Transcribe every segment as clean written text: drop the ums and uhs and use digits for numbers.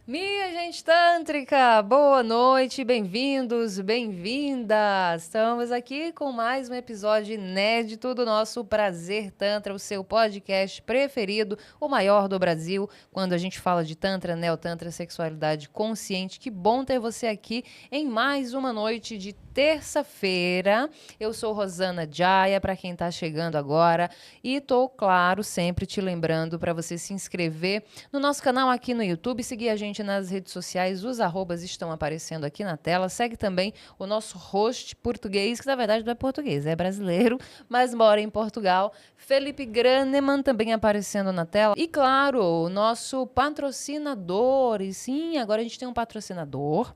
Minha gente tântrica, boa noite, bem-vindos, bem-vindas. Estamos aqui com mais um episódio inédito do nosso Prazer Tantra, o seu podcast preferido, o maior do Brasil, quando a gente fala de Tantra, Neotantra, sexualidade consciente. Que bom ter você aqui em mais uma noite de terça-feira. Eu sou Rosana Jaya, para quem está chegando agora, e estou, claro, sempre te lembrando para você se inscrever no nosso canal aqui no YouTube, seguir a gente nas redes sociais, os arrobas estão aparecendo aqui na tela. Segue também o nosso host português, que na verdade não é português, é brasileiro, mas mora em Portugal, Felipe Graneman, também aparecendo na tela. E claro, o nosso patrocinador, e sim, agora a gente tem um patrocinador,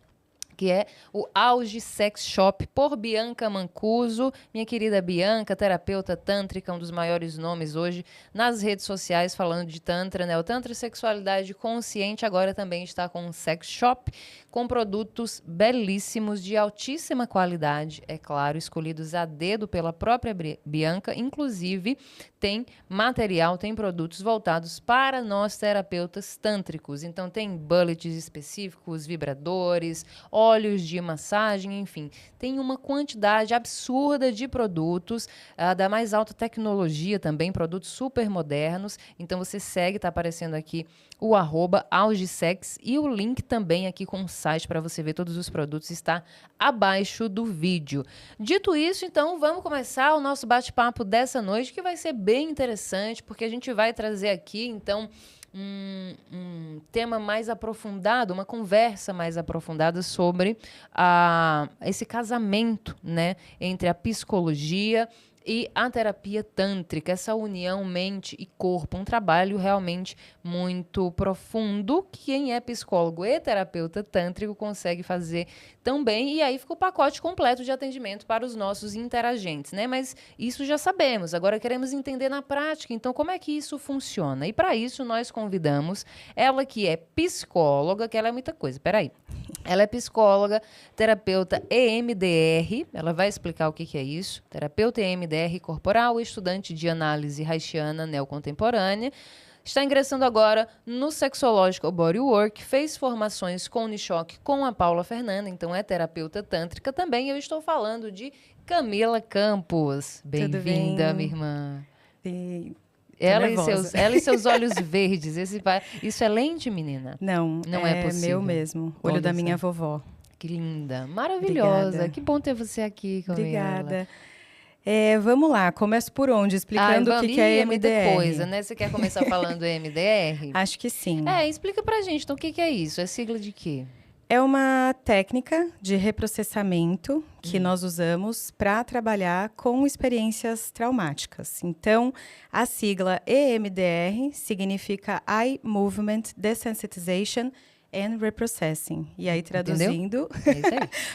que é o Auge Sex Shop, por Bianca Mancuso. Minha querida Bianca, terapeuta tântrica, um dos maiores nomes hoje nas redes sociais, falando de Tantra, né? O Tantra e Sexualidade Consciente agora também está com um sex shop, com produtos belíssimos, de altíssima qualidade, é claro, escolhidos a dedo pela própria Bianca. Inclusive, tem material, tem produtos voltados para nós terapeutas tântricos. Então, tem bullets específicos, vibradores, óleos de massagem, enfim. Tem uma quantidade absurda de produtos, da mais alta tecnologia também, produtos super modernos. Então, você segue, está aparecendo aqui o @augesex, e o link também aqui com o site para você ver todos os produtos está abaixo do vídeo. Dito isso, então, vamos começar o nosso bate-papo dessa noite, que vai ser bem interessante, porque a gente vai trazer aqui, então, um tema mais aprofundado, uma conversa mais aprofundada sobre esse casamento, né, entre a psicologia e a terapia tântrica, essa união mente e corpo, um trabalho realmente muito profundo, que quem é psicólogo e terapeuta tântrico consegue fazer tão bem, e aí fica o pacote completo de atendimento para os nossos interagentes, né? Mas isso já sabemos, agora queremos entender na prática, então como é que isso funciona? E para isso nós convidamos ela, que é psicóloga, que ela é muita coisa, peraí. Ela é psicóloga, terapeuta EMDR, ela vai explicar o que é isso, terapeuta EMDR corporal, estudante de análise haitiana neocontemporânea, está ingressando agora no Sexological Bodywork, fez formações com o Nishok com a Paula Fernanda, então é terapeuta tântrica também. Eu estou falando de Camila Campos. Bem-vinda, minha irmã. E Ela e seus olhos verdes. Isso é lente, menina? Não, Não é possível. Meu mesmo. Olho Olha da só. minha vovó. Que linda, maravilhosa. Obrigada. Que bom ter você aqui, Camila. Obrigada. Vamos lá, começo por onde? Explicando o que é É muita EMDR. coisa, né? Você quer começar falando EMDR? Acho que sim. Explica pra gente, então, o que é isso? É sigla de quê? É uma técnica de reprocessamento que nós usamos para trabalhar com experiências traumáticas. Então, a sigla EMDR significa Eye Movement Desensitization and Reprocessing. E aí, traduzindo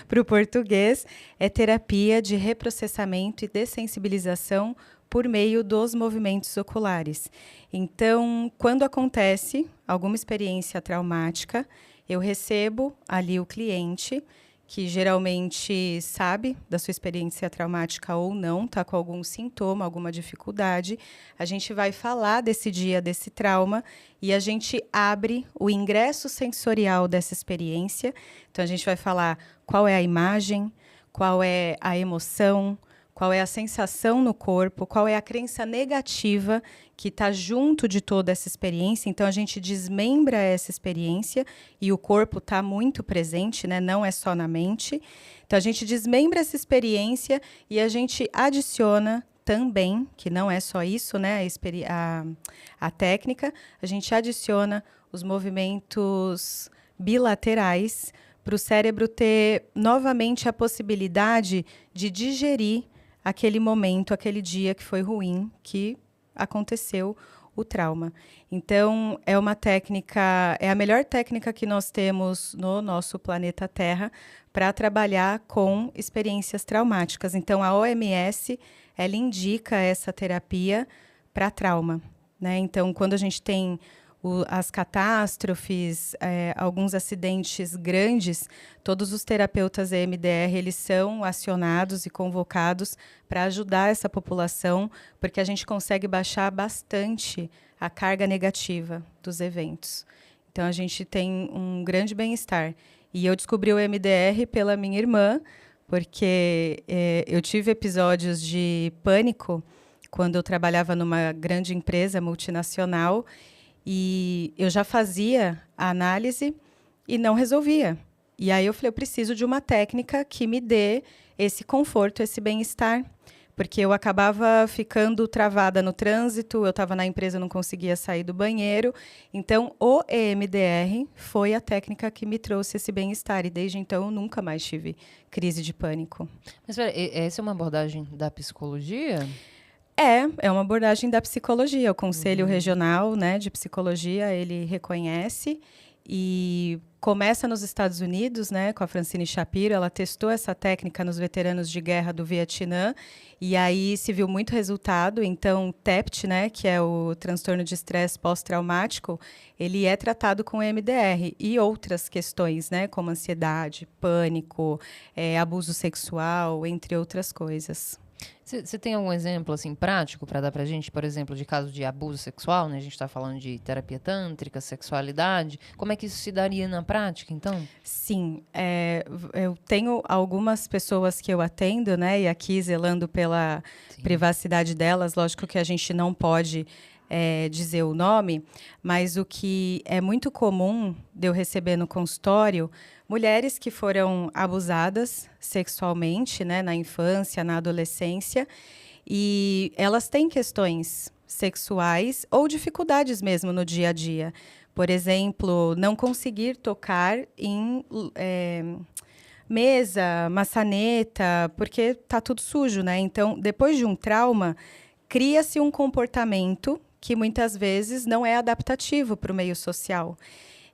para o português, é terapia de reprocessamento e dessensibilização por meio dos movimentos oculares. Então, quando acontece alguma experiência traumática, eu recebo ali o cliente, que geralmente sabe da sua experiência traumática ou não, está com algum sintoma, alguma dificuldade. A gente vai falar desse dia, desse trauma, e a gente abre o ingresso sensorial dessa experiência. Então, a gente vai falar qual é a imagem, qual é a emoção, qual é a sensação no corpo, qual é a crença negativa que está junto de toda essa experiência. Então, a gente desmembra essa experiência e o corpo está muito presente, né? Não é só na mente. Então, a gente desmembra essa experiência e a gente adiciona também, que não é só isso, né? A técnica, a gente adiciona os movimentos bilaterais para o cérebro ter novamente a possibilidade de digerir aquele momento, aquele dia que foi ruim, que aconteceu o trauma. Então, é uma técnica, é a melhor técnica que nós temos no nosso planeta Terra para trabalhar com experiências traumáticas. Então, a OMS, ela indica essa terapia para trauma, né? Então, quando a gente tem as catástrofes, alguns acidentes grandes, todos os terapeutas EMDR, eles são acionados e convocados para ajudar essa população, porque a gente consegue baixar bastante a carga negativa dos eventos. Então, a gente tem um grande bem-estar. E eu descobri o MDR pela minha irmã, porque eu tive episódios de pânico quando eu trabalhava numa grande empresa multinacional e eu já fazia a análise e não resolvia. E aí eu falei, eu preciso de uma técnica que me dê esse conforto, esse bem-estar. Porque eu acabava ficando travada no trânsito, eu estava na empresa, não conseguia sair do banheiro. Então, o EMDR foi a técnica que me trouxe esse bem-estar. E desde então, eu nunca mais tive crise de pânico. Mas espera, essa é uma abordagem da psicologia? É uma abordagem da psicologia. O Conselho Regional, né, de Psicologia, ele reconhece e começa nos Estados Unidos, né, com a Francine Shapiro. Ela testou essa técnica nos veteranos de guerra do Vietnã e aí se viu muito resultado. Então, TEPT, né, que é o transtorno de estresse pós-traumático, ele é tratado com EMDR e outras questões, né, como ansiedade, pânico, abuso sexual, entre outras coisas. Você tem algum exemplo assim prático para dar para a gente, por exemplo, de caso de abuso sexual, né? A gente está falando de terapia tântrica, sexualidade. Como é que isso se daria na prática, então? Sim, eu tenho algumas pessoas que eu atendo, né? E aqui zelando pela privacidade delas, lógico que a gente não pode dizer o nome, mas o que é muito comum de eu receber no consultório, mulheres que foram abusadas sexualmente, né, na infância, na adolescência, e elas têm questões sexuais ou dificuldades mesmo no dia a dia. Por exemplo, não conseguir tocar em mesa, maçaneta, porque tá tudo sujo, né? Então, depois de um trauma, cria-se um comportamento que muitas vezes não é adaptativo para o meio social.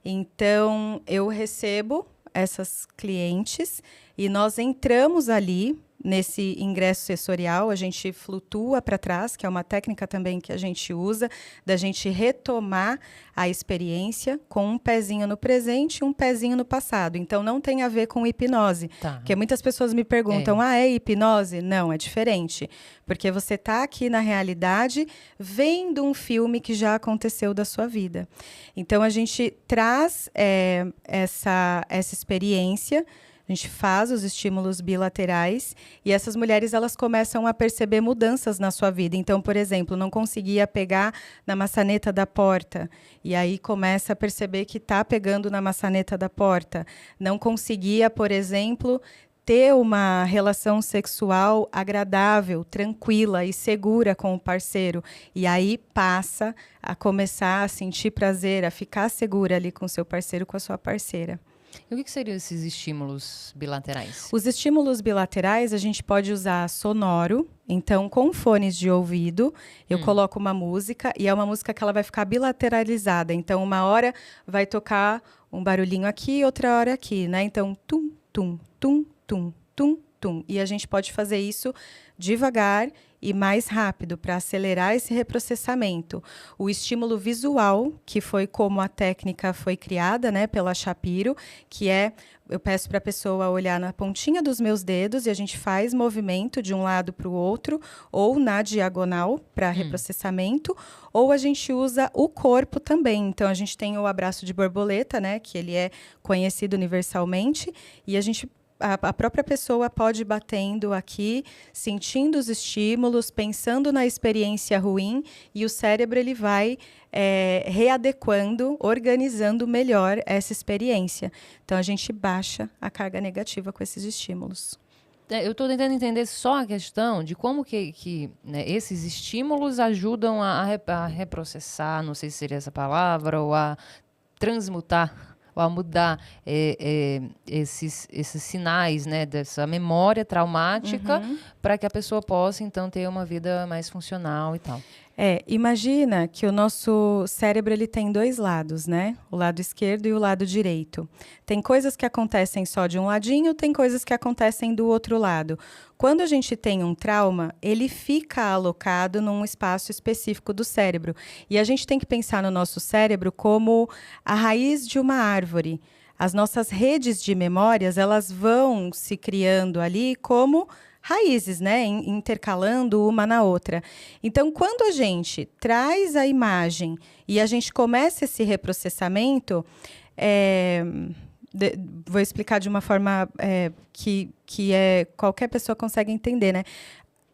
Então, eu recebo essas clientes e nós entramos ali nesse ingresso sensorial, a gente flutua para trás, que é uma técnica também que a gente usa, da gente retomar a experiência com um pezinho no presente e um pezinho no passado. Então, não tem a ver com hipnose. Tá. Porque muitas pessoas me perguntam, é hipnose? Não, é diferente. Porque você está aqui na realidade vendo um filme que já aconteceu da sua vida. Então, a gente traz essa experiência. A gente faz os estímulos bilaterais e essas mulheres elas começam a perceber mudanças na sua vida. Então, por exemplo, não conseguia pegar na maçaneta da porta e aí começa a perceber que está pegando na maçaneta da porta. Não conseguia, por exemplo, ter uma relação sexual agradável, tranquila e segura com o parceiro. E aí passa a começar a sentir prazer, a ficar segura ali com o seu parceiro, com a sua parceira. E o que seriam esses estímulos bilaterais? Os estímulos bilaterais a gente pode usar sonoro. Então, com fones de ouvido, eu coloco uma música e é uma música que ela vai ficar bilateralizada. Então, uma hora vai tocar um barulhinho aqui, outra hora aqui, né? Então, tum, tum, tum, tum, tum, tum. E a gente pode fazer isso devagar e mais rápido para acelerar esse reprocessamento. O estímulo visual, que foi como a técnica foi criada, né, pela Shapiro, que eu peço para a pessoa olhar na pontinha dos meus dedos e a gente faz movimento de um lado para o outro, ou na diagonal para reprocessamento, ou a gente usa o corpo também. Então, a gente tem o abraço de borboleta, né, que ele é conhecido universalmente, e a própria pessoa pode ir batendo aqui, sentindo os estímulos, pensando na experiência ruim, e o cérebro ele vai readequando, organizando melhor essa experiência. Então, a gente baixa a carga negativa com esses estímulos. Eu estou tentando entender só a questão de como que né, esses estímulos ajudam a reprocessar, não sei se seria essa palavra, ou a transmutar, ou a mudar esses sinais, né, dessa memória traumática para que a pessoa possa, então, ter uma vida mais funcional e tal. Imagina que o nosso cérebro ele tem dois lados, né? O lado esquerdo e o lado direito. Tem coisas que acontecem só de um ladinho, tem coisas que acontecem do outro lado. Quando a gente tem um trauma, ele fica alocado num espaço específico do cérebro. E a gente tem que pensar no nosso cérebro como a raiz de uma árvore. as nossas redes de memórias, elas vão se criando ali como raízes, né, intercalando uma na outra. Então, quando a gente traz a imagem e a gente começa esse reprocessamento, vou explicar de uma forma que qualquer pessoa consegue entender, né?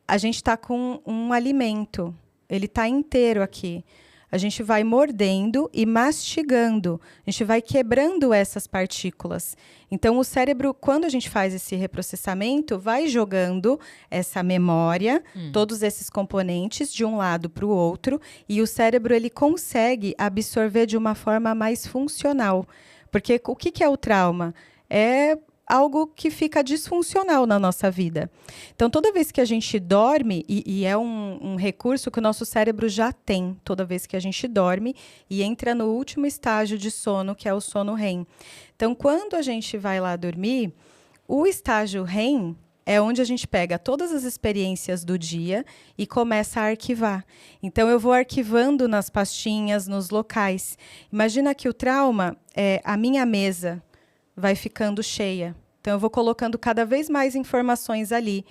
A gente está com um alimento, ele está inteiro aqui. A gente vai mordendo e mastigando, a gente vai quebrando essas partículas. Então, o cérebro, quando a gente faz esse reprocessamento, vai jogando essa memória, todos esses componentes, de um lado para o outro, e o cérebro ele consegue absorver de uma forma mais funcional. Porque o que é o trauma? É algo que fica disfuncional na nossa vida. Então, toda vez que a gente dorme, e é um recurso que o nosso cérebro já tem, toda vez que a gente dorme e entra no último estágio de sono, que é o sono REM. Então, quando a gente vai lá dormir, o estágio REM é onde a gente pega todas as experiências do dia e começa a arquivar. Então, eu vou arquivando nas pastinhas, nos locais. Imagina que o trauma é a minha mesa vai ficando cheia. Então, eu vou colocando cada vez mais informações ali.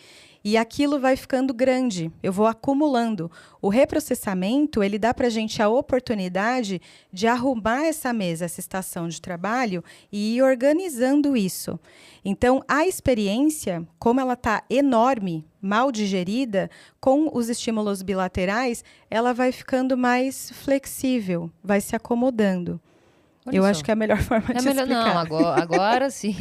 E aquilo vai ficando grande. Eu vou acumulando. O reprocessamento, ele dá para a gente a oportunidade de arrumar essa mesa, essa estação de trabalho e ir organizando isso. Então, a experiência, como ela está enorme, mal digerida, com os estímulos bilaterais, ela vai ficando mais flexível, vai se acomodando. Olha eu só. acho que é a melhor forma de explicar. Não, agora sim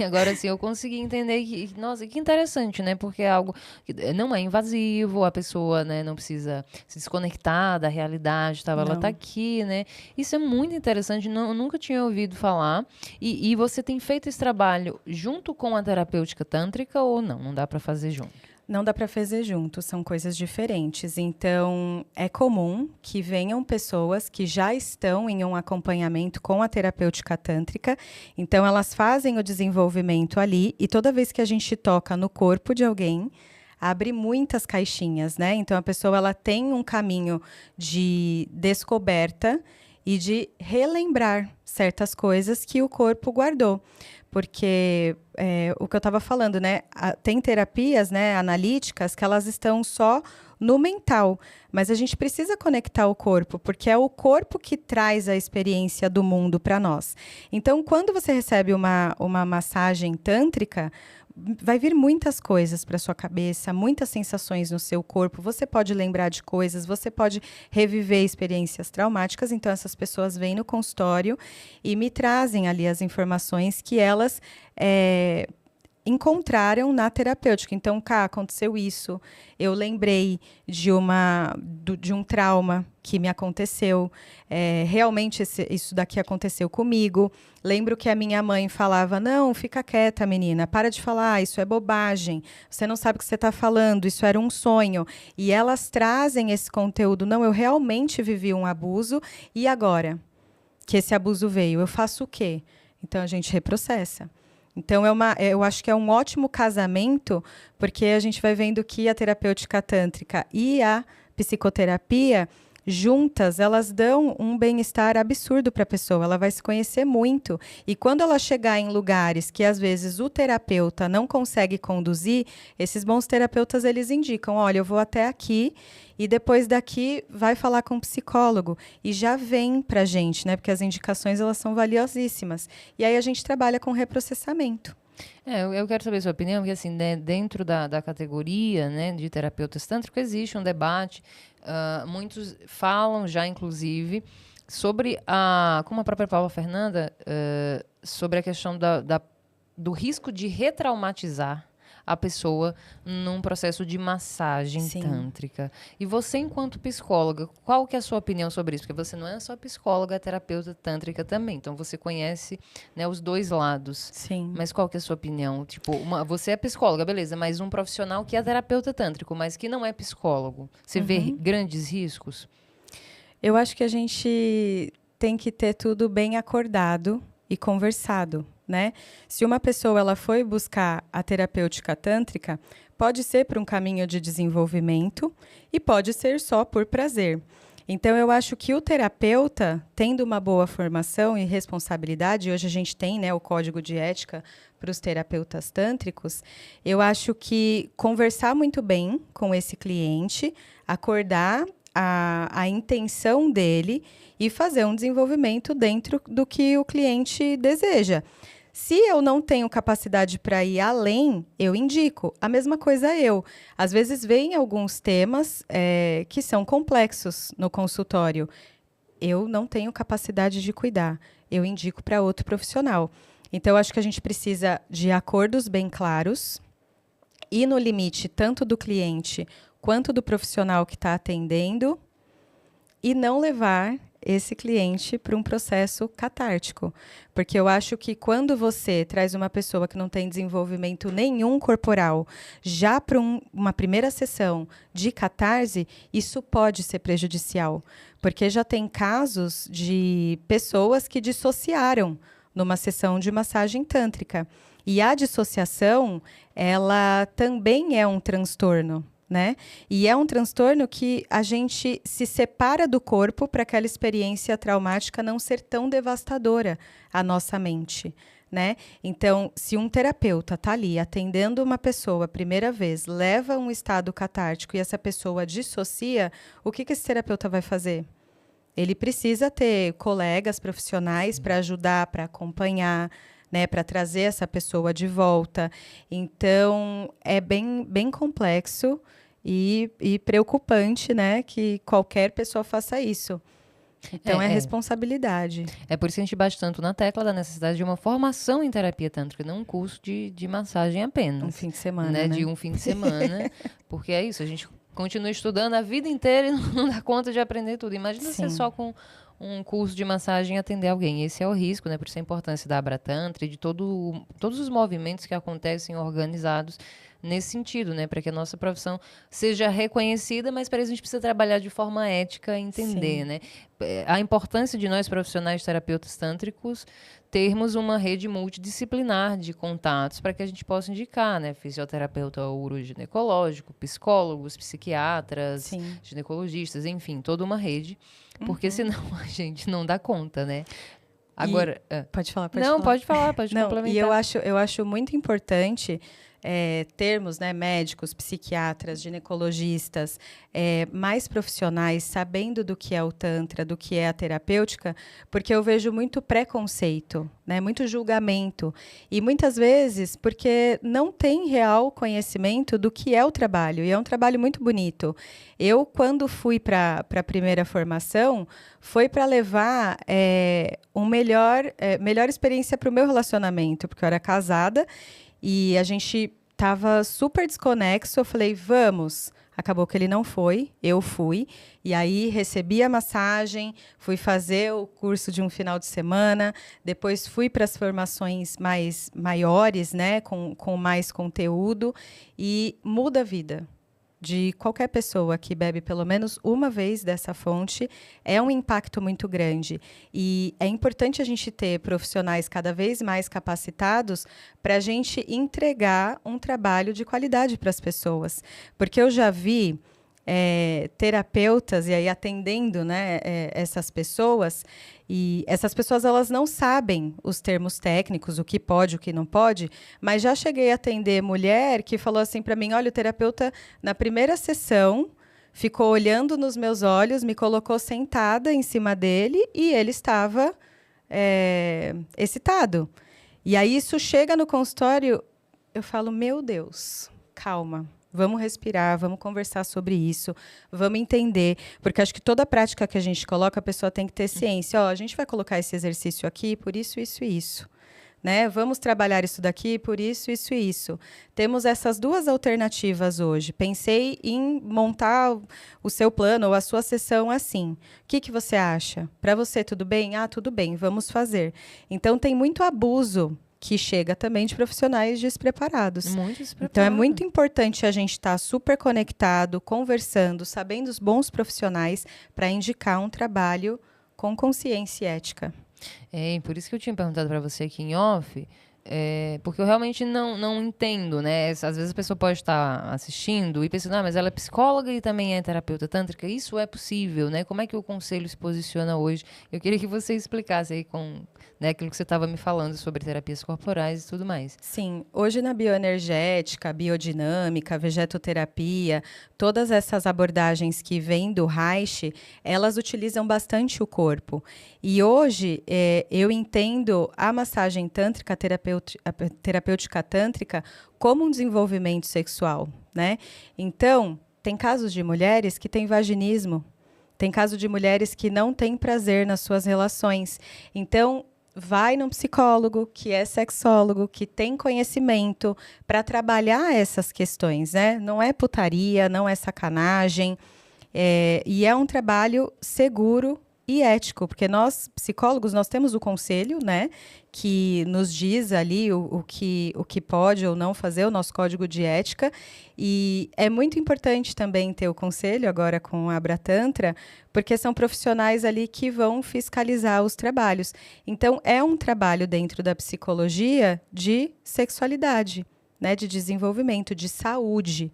eu consegui entender que, nossa, que interessante, né? Porque é algo que não é invasivo, a pessoa, né, não precisa se desconectar da realidade, tá? Ela tá aqui, né? Isso é muito interessante, eu nunca tinha ouvido falar. E você tem feito esse trabalho junto com a terapêutica tântrica ou não? Não dá para fazer junto? Não dá para fazer junto, são coisas diferentes. Então, é comum que venham pessoas que já estão em um acompanhamento com a terapêutica tântrica. Então, elas fazem o desenvolvimento ali e toda vez que a gente toca no corpo de alguém, abre muitas caixinhas, né? Então, a pessoa ela tem um caminho de descoberta e de relembrar certas coisas que o corpo guardou. Porque o que eu estava falando, né? Tem terapias, né, analíticas que elas estão só no mental, mas a gente precisa conectar o corpo, porque é o corpo que traz a experiência do mundo para nós. Então, quando você recebe uma massagem tântrica, vai vir muitas coisas para sua cabeça, muitas sensações no seu corpo. Você pode lembrar de coisas, você pode reviver experiências traumáticas. Então, essas pessoas vêm no consultório e me trazem ali as informações que elas encontraram na terapêutica. Então, aconteceu isso. Eu lembrei de um trauma que me aconteceu. Realmente, isso daqui aconteceu comigo. Lembro que a minha mãe falava, não, fica quieta, menina, para de falar, isso é bobagem. Você não sabe o que você está falando, isso era um sonho. E elas trazem esse conteúdo. Não, eu realmente vivi um abuso. E agora que esse abuso veio, eu faço o quê? Então, a gente reprocessa. Então, eu acho que é um ótimo casamento, porque a gente vai vendo que a terapêutica tântrica e a psicoterapia, juntas, elas dão um bem-estar absurdo para a pessoa. Ela vai se conhecer muito. E quando ela chegar em lugares que, às vezes, o terapeuta não consegue conduzir, esses bons terapeutas, eles indicam, olha, eu vou até aqui e depois daqui vai falar com um psicólogo. E já vem para a gente, né? Porque as indicações, elas são valiosíssimas. E aí a gente trabalha com reprocessamento. Eu quero saber a sua opinião, porque assim, né, dentro da categoria, né, de terapeutas tântricos existe um debate, muitos falam já, inclusive, sobre como a própria Paula Fernanda, sobre a questão do risco de retraumatizar a pessoa num processo de massagem Sim. tântrica. E você, enquanto psicóloga, qual que é a sua opinião sobre isso? Porque você não é só psicóloga, é terapeuta tântrica também. Então, você conhece, né, os dois lados. Sim. Mas qual que é a sua opinião? Tipo, você é psicóloga, beleza, mas um profissional que é terapeuta tântrico, mas que não é psicólogo. Você vê grandes riscos? Eu acho que a gente tem que ter tudo bem acordado e conversado, né? Se uma pessoa ela foi buscar a terapêutica tântrica, pode ser por um caminho de desenvolvimento e pode ser só por prazer. Então, eu acho que o terapeuta, tendo uma boa formação e responsabilidade, hoje a gente tem, né, o código de ética para os terapeutas tântricos, eu acho que conversar muito bem com esse cliente, acordar a intenção dele e fazer um desenvolvimento dentro do que o cliente deseja. Se eu não tenho capacidade para ir além, eu indico. A mesma coisa eu. Às vezes vem alguns temas que são complexos no consultório. Eu não tenho capacidade de cuidar. Eu indico para outro profissional. Então, acho que a gente precisa de acordos bem claros e no limite tanto do cliente quanto do profissional que está atendendo e não levar esse cliente para um processo catártico. Porque eu acho que quando você traz uma pessoa que não tem desenvolvimento nenhum corporal já para uma primeira sessão de catarse, isso pode ser prejudicial. Porque já tem casos de pessoas que dissociaram numa sessão de massagem tântrica. E a dissociação, ela também é um transtorno. Né? E é um transtorno que a gente se separa do corpo para aquela experiência traumática não ser tão devastadora à nossa mente. Né? Então, se um terapeuta está ali atendendo uma pessoa a primeira vez, leva um estado catártico e essa pessoa dissocia, o que esse terapeuta vai fazer? Ele precisa ter colegas profissionais para ajudar, para acompanhar, né, para trazer essa pessoa de volta. Então, é bem complexo e preocupante, né, que qualquer pessoa faça isso. Então, é responsabilidade. É por isso que a gente bate tanto na tecla da necessidade de uma formação em terapia tântrica, não um curso de massagem apenas. Um fim de semana, né? De um fim de semana, porque é isso, a gente continua estudando a vida inteira e não dá conta de aprender tudo. Imagina você só com um curso de massagem atender alguém. Esse é o risco, né? Por isso a importância da Abra Tantra e de todos os movimentos que acontecem organizados nesse sentido, né? Para que a nossa profissão seja reconhecida, mas para isso a gente precisa trabalhar de forma ética e entender, né? A importância de nós, profissionais terapeutas tântricos, termos uma rede multidisciplinar de contatos para que a gente possa indicar, né? Fisioterapeuta uroginecológico, psicólogos, psiquiatras, ginecologistas, enfim, toda uma rede, porque senão a gente não dá conta, né? Agora, pode falar, pode falar, pode complementar. E eu acho muito importante termos, né, médicos, psiquiatras, ginecologistas, mais profissionais, sabendo do que é o Tantra, do que é a terapêutica, porque eu vejo muito preconceito, né, muito julgamento. E muitas vezes porque não tem real conhecimento do que é o trabalho. E é um trabalho muito bonito. Eu, quando fui para a primeira formação, foi para levar melhor experiência para o meu relacionamento, porque eu era casada. E a gente estava super desconexo. Eu falei, vamos. Acabou que ele não foi, eu fui. E aí recebi a massagem, fui fazer o curso de um final de semana. Depois fui para as formações maiores, né, com mais conteúdo. E muda a vida de qualquer pessoa que bebe pelo menos uma vez dessa fonte, é um impacto muito grande. E é importante a gente ter profissionais cada vez mais capacitados para a gente entregar um trabalho de qualidade para as pessoas. Porque eu já vi terapeutas, e aí atendendo, né, essas pessoas, e essas pessoas elas não sabem os termos técnicos, o que pode, o que não pode, mas já cheguei a atender mulher que falou assim para mim, olha, o terapeuta na primeira sessão ficou olhando nos meus olhos, me colocou sentada em cima dele e ele estava excitado. E aí isso chega no consultório, eu falo, meu Deus, calma. Vamos respirar, vamos conversar sobre isso, vamos entender, porque acho que toda prática que a gente coloca, a pessoa tem que ter ciência. A gente vai colocar esse exercício aqui por isso, isso e isso. Né? Vamos trabalhar isso daqui por isso, isso e isso. Temos essas duas alternativas hoje. Pensei em montar o seu plano ou a sua sessão assim. O que você acha? Para você, tudo bem? Tudo bem, vamos fazer. Então, tem muito abuso que chega também de profissionais despreparados. Muito despreparado. Então, é muito importante a gente estar super conectado, conversando, sabendo os bons profissionais para indicar um trabalho com consciência e ética. Por isso que eu tinha perguntado para você aqui em off, Porque eu realmente não entendo, né? Às vezes a pessoa pode estar assistindo e pensando, mas ela é psicóloga e também é terapeuta tântrica. Isso é possível, né? Como é que o conselho se posiciona hoje? Eu queria que você explicasse aí com, né, aquilo que você estava me falando sobre terapias corporais e tudo mais. Sim, hoje na bioenergética, biodinâmica, vegetoterapia, todas essas abordagens que vêm do Reich, elas utilizam bastante o corpo. E hoje eu entendo a massagem tântrica, a terapêutica tântrica, como um desenvolvimento sexual, né? Então, tem casos de mulheres que têm vaginismo, tem caso de mulheres que não têm prazer nas suas relações. Então, vai num psicólogo que é sexólogo, que tem conhecimento para trabalhar essas questões, né? Não é putaria, não é sacanagem, e é um trabalho seguro e ético, porque nós, psicólogos, nós temos o conselho, né, que nos diz ali o que pode ou não fazer, o nosso código de ética, e é muito importante também ter o conselho agora com a Abratantra, porque são profissionais ali que vão fiscalizar os trabalhos. Então, é um trabalho dentro da psicologia de sexualidade, né, de desenvolvimento, de saúde.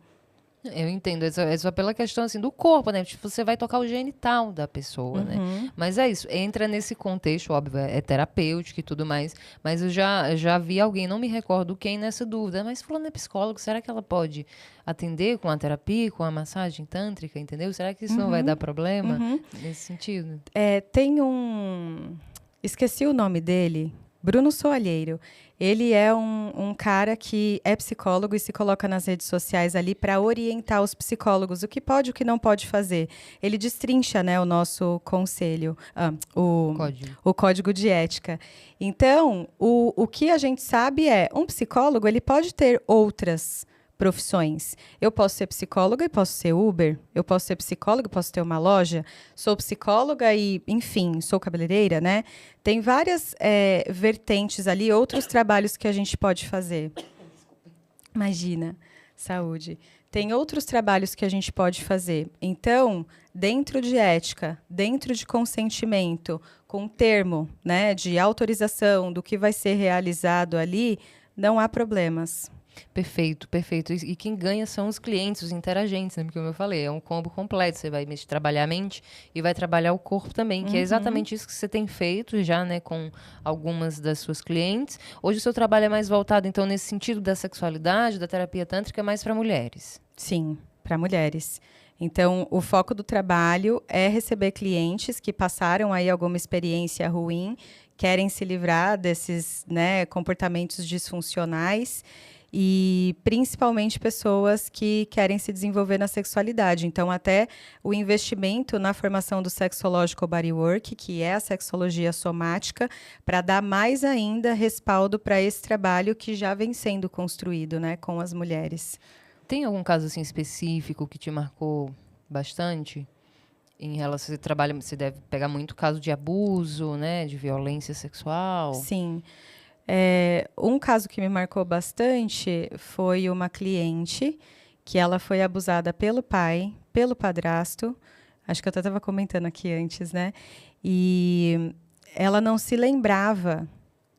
Eu entendo, é só pela questão assim do corpo, né? Tipo, você vai tocar o genital da pessoa, né? Mas é isso, entra nesse contexto, óbvio, é terapêutico e tudo mais, mas eu já vi alguém, não me recordo quem, nessa dúvida, mas falando é psicólogo, será que ela pode atender com a terapia, com a massagem tântrica, entendeu? Será que isso não vai dar problema nesse sentido? Tem um... Esqueci o nome dele. Bruno Soalheiro. Ele é um cara que é psicólogo e se coloca nas redes sociais ali para orientar os psicólogos o que pode e o que não pode fazer. Ele destrincha, né, o nosso conselho, o código de ética. Então, o que a gente sabe é, um psicólogo ele pode ter outras profissões. Eu posso ser psicóloga e posso ser Uber. Eu posso ser psicóloga e posso ter uma loja. Sou psicóloga e, enfim, sou cabeleireira, né? Tem várias vertentes ali, outros trabalhos que a gente pode fazer. Imagina, saúde. Tem outros trabalhos que a gente pode fazer. Então, dentro de ética, dentro de consentimento, com termo, né, de autorização do que vai ser realizado ali, não há problemas. Perfeito, perfeito. E quem ganha são os clientes, os interagentes, né? Porque, como eu falei, é um combo completo. Você vai trabalhar a mente e vai trabalhar o corpo também, que é exatamente isso que você tem feito já, né? Com algumas das suas clientes. Hoje o seu trabalho é mais voltado, então, nesse sentido da sexualidade, da terapia tântrica, mais para mulheres. Sim, para mulheres. Então, o foco do trabalho é receber clientes que passaram aí alguma experiência ruim, querem se livrar desses, né, comportamentos disfuncionais, e principalmente pessoas que querem se desenvolver na sexualidade. Então, até o investimento na formação do Sexological Bodywork, que é a sexologia somática, para dar mais ainda respaldo para esse trabalho que já vem sendo construído, né, com as mulheres. Tem algum caso assim específico que te marcou bastante? Em relação, você deve pegar muito caso de abuso, né, de violência sexual. Sim. Um caso que me marcou bastante foi uma cliente que ela foi abusada pelo pai, pelo padrasto. Acho que eu até estava comentando aqui antes, né? E ela não se lembrava,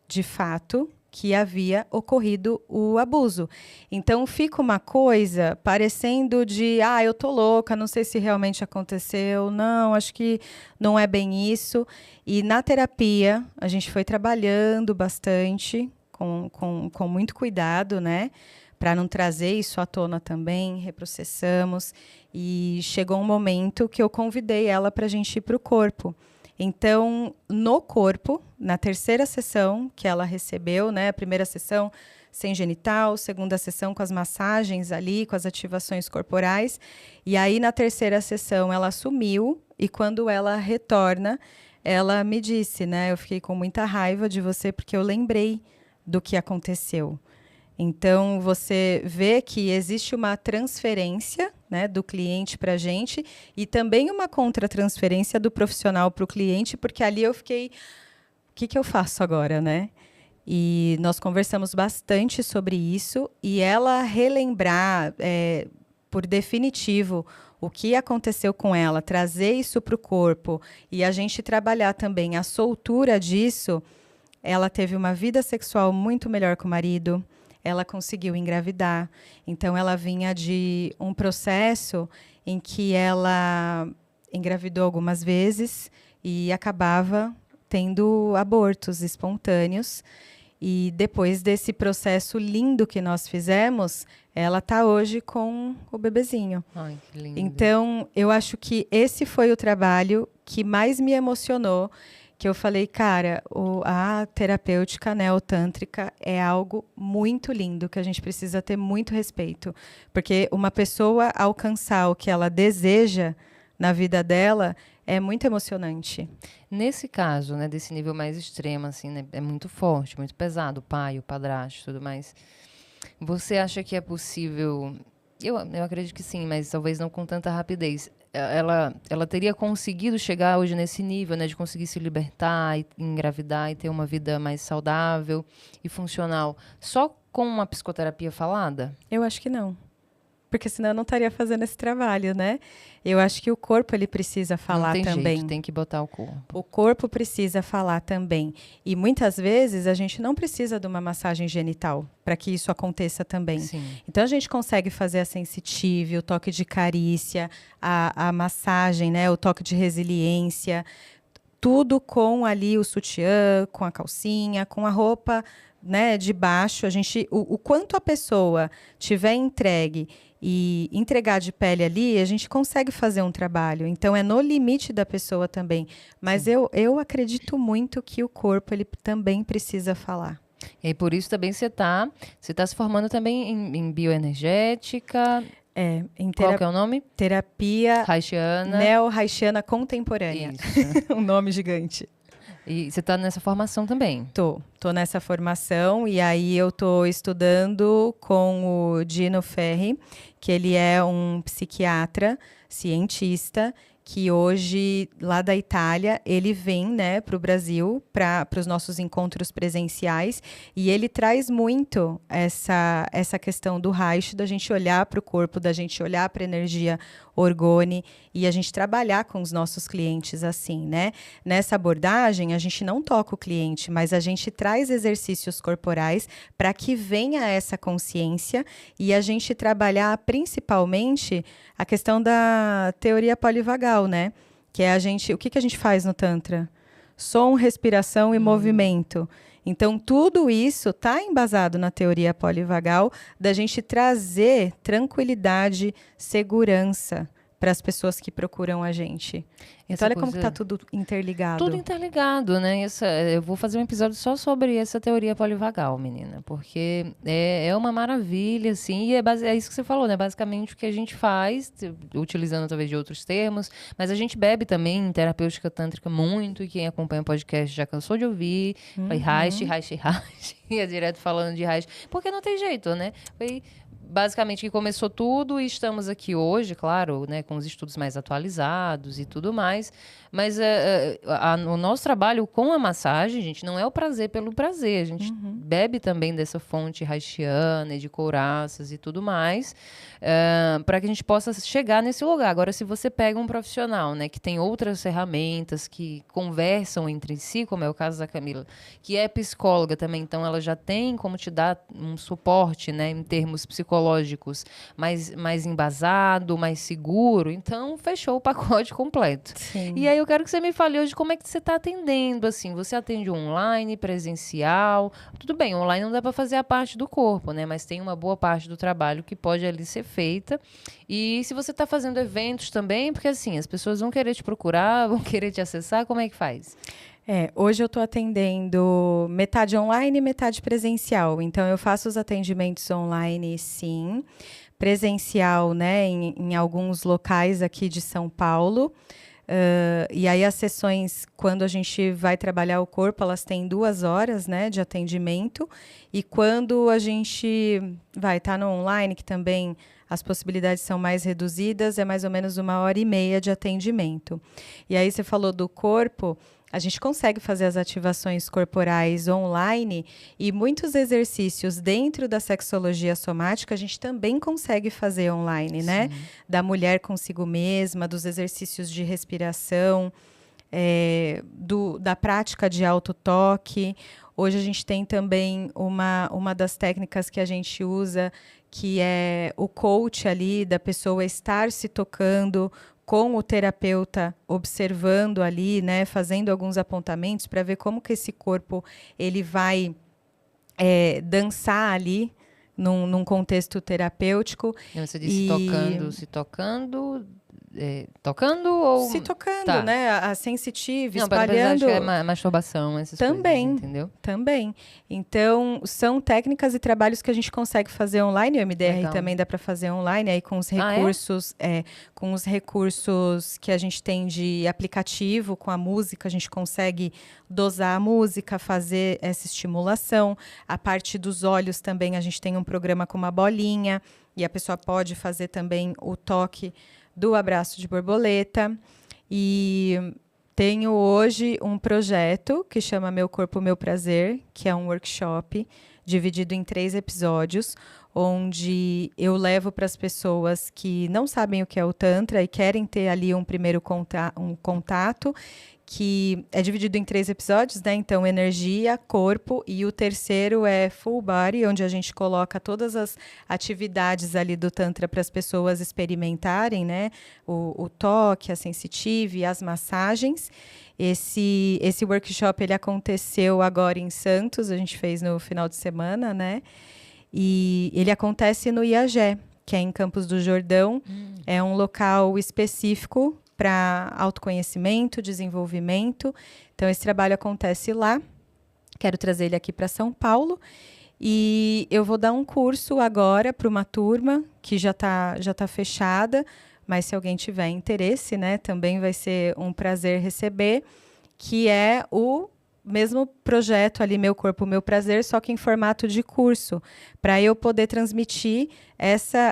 de fato, que havia ocorrido o abuso. Então, fica uma coisa parecendo de, eu tô louca, não sei se realmente aconteceu, não, acho que não é bem isso. E na terapia, a gente foi trabalhando bastante, com muito cuidado, né? Para não trazer isso à tona também, reprocessamos. E chegou um momento que eu convidei ela para a gente ir para o corpo. Então, no corpo, na terceira sessão que ela recebeu, né, a primeira sessão sem genital, segunda sessão com as massagens ali, com as ativações corporais, e aí na terceira sessão ela sumiu, e quando ela retorna, ela me disse, né, eu fiquei com muita raiva de você porque eu lembrei do que aconteceu. Então, você vê que existe uma transferência, né, do cliente para a gente e também uma contratransferência do profissional para o cliente, porque ali eu fiquei, o que eu faço agora, né? E nós conversamos bastante sobre isso e ela relembrar, por definitivo, o que aconteceu com ela, trazer isso para o corpo e a gente trabalhar também a soltura disso, ela teve uma vida sexual muito melhor com o marido, ela conseguiu engravidar. Então, ela vinha de um processo em que ela engravidou algumas vezes e acabava tendo abortos espontâneos. E depois desse processo lindo que nós fizemos, ela está hoje com o bebezinho. Ai, que lindo. Então, eu acho que esse foi o trabalho que mais me emocionou, que eu falei, cara, a terapêutica neotântrica é algo muito lindo, que a gente precisa ter muito respeito. Porque uma pessoa alcançar o que ela deseja na vida dela é muito emocionante. Nesse caso, né, desse nível mais extremo, assim, né, é muito forte, muito pesado, o pai, o padrasto, tudo mais. Você acha que é possível? Eu acredito que sim, mas talvez não com tanta rapidez. Ela teria conseguido chegar hoje nesse nível, né, de conseguir se libertar, e engravidar e ter uma vida mais saudável e funcional, só com uma psicoterapia falada? Eu acho que não. Porque senão eu não estaria fazendo esse trabalho, né? Eu acho que o corpo ele precisa falar não tem também. Jeito, tem que botar o corpo. O corpo precisa falar também. E muitas vezes a gente não precisa de uma massagem genital para que isso aconteça também. Sim. Então a gente consegue fazer a sensitive, o toque de carícia, a massagem, né? O toque de resiliência, tudo com ali o sutiã, com a calcinha, com a roupa, né, de baixo. O quanto a pessoa tiver entregue e entregar de pele ali, a gente consegue fazer um trabalho. Então, é no limite da pessoa também. Mas eu acredito muito que o corpo ele também precisa falar. E aí, por isso também você tá se formando também em bioenergética. Qual que é o nome? Terapia Haitiana. Neo-Haitiana Contemporânea. Isso. Um nome gigante. E você está nessa formação também? Tô nessa formação e aí eu tô estudando com o Dino Ferri, que ele é um psiquiatra, cientista, que hoje, lá da Itália, ele vem, né, para o Brasil, para os nossos encontros presenciais, e ele traz muito essa questão do Reiki, da gente olhar para o corpo, da gente olhar para a energia orgone, e a gente trabalhar com os nossos clientes assim, né? Nessa abordagem, a gente não toca o cliente, mas a gente traz exercícios corporais para que venha essa consciência e a gente trabalhar principalmente a questão da teoria polivagal, né? Que é o que a gente faz no Tantra? Som, respiração e movimento. Então, tudo isso está embasado na teoria polivagal da gente trazer tranquilidade, segurança para as pessoas que procuram a gente. Então, olha como está tudo interligado. Tudo interligado, né? Eu vou fazer um episódio só sobre essa teoria polivagal, menina, porque é uma maravilha, assim, e é isso que você falou, né? Basicamente o que a gente faz, utilizando talvez de outros termos, mas a gente bebe também em terapêutica tântrica muito, e quem acompanha o podcast já cansou de ouvir, foi Reiki, ia direto falando de Reiki, porque não tem jeito, né? Foi basicamente que começou tudo e estamos aqui hoje, claro, né, com os estudos mais atualizados e tudo mais, mas o nosso trabalho com a massagem, gente, não é o prazer pelo prazer, a gente bebe também dessa fonte haitiana, de couraças e tudo mais, para que a gente possa chegar nesse lugar. Agora, se você pega um profissional, né, que tem outras ferramentas, que conversam entre si, como é o caso da Camila, que é psicóloga também, então ela já tem como te dar um suporte, né, em termos psicológicos, mais embasado, mais seguro. Então, fechou o pacote completo. Sim. E aí, eu quero que você me fale hoje como é que você está atendendo, assim. Você atende online, presencial? Tudo bem, online não dá para fazer a parte do corpo, né? Mas tem uma boa parte do trabalho que pode ali ser feita. E se você está fazendo eventos também, porque assim, as pessoas vão querer te procurar, vão querer te acessar, como é que faz? Hoje eu estou atendendo metade online e metade presencial. Então, eu faço os atendimentos online, sim. Presencial, né, em alguns locais aqui de São Paulo. E aí, as sessões, quando a gente vai trabalhar o corpo, elas têm 2 horas, né, de atendimento. E quando a gente vai estar no online, que também as possibilidades são mais reduzidas, é mais ou menos 1h30 de atendimento. E aí, você falou do corpo. A gente consegue fazer as ativações corporais online e muitos exercícios dentro da sexologia somática a gente também consegue fazer online, né? Da mulher consigo mesma, dos exercícios de respiração, da prática de autotoque. Hoje a gente tem também uma das técnicas que a gente usa, que é o coach ali, da pessoa estar se tocando com o terapeuta, observando ali, né, fazendo alguns apontamentos para ver como que esse corpo ele vai dançar ali num contexto terapêutico. Você disse tocando ou... Se tocando, Tá. né? A sensitiva, Não, espalhando... acho que é masturbação, essas Também, coisas, entendeu? também. Então, são técnicas e trabalhos que a gente consegue fazer online. O MDR Legal. também dá para fazer online, aí com os recursos, com os recursos que a gente tem de aplicativo, com a música, a gente consegue dosar a música, fazer essa estimulação. A parte dos olhos também, a gente tem um programa com uma bolinha, e a pessoa pode fazer também o toque do abraço de borboleta. E tenho hoje um projeto que chama Meu Corpo, Meu Prazer, que é um workshop dividido em 3 episódios, onde eu levo para as pessoas que não sabem o que é o Tantra e querem ter ali um primeiro contato, que é dividido em 3 episódios, né? Então, energia, corpo, e o terceiro é full body, onde a gente coloca todas as atividades ali do Tantra para as pessoas experimentarem, né? O toque, a sensitive, as massagens. Esse workshop, ele aconteceu agora em Santos, a gente fez no final de semana, né? E ele acontece no IAGÉ, que é em Campos do Jordão. É um local específico para autoconhecimento, desenvolvimento. Então, esse trabalho acontece lá. Quero trazer ele aqui para São Paulo. E eu vou dar um curso agora para uma turma que já tá fechada, mas se alguém tiver interesse, né, também vai ser um prazer receber, que é o mesmo projeto ali, Meu Corpo, Meu Prazer, só que em formato de curso, para eu poder transmitir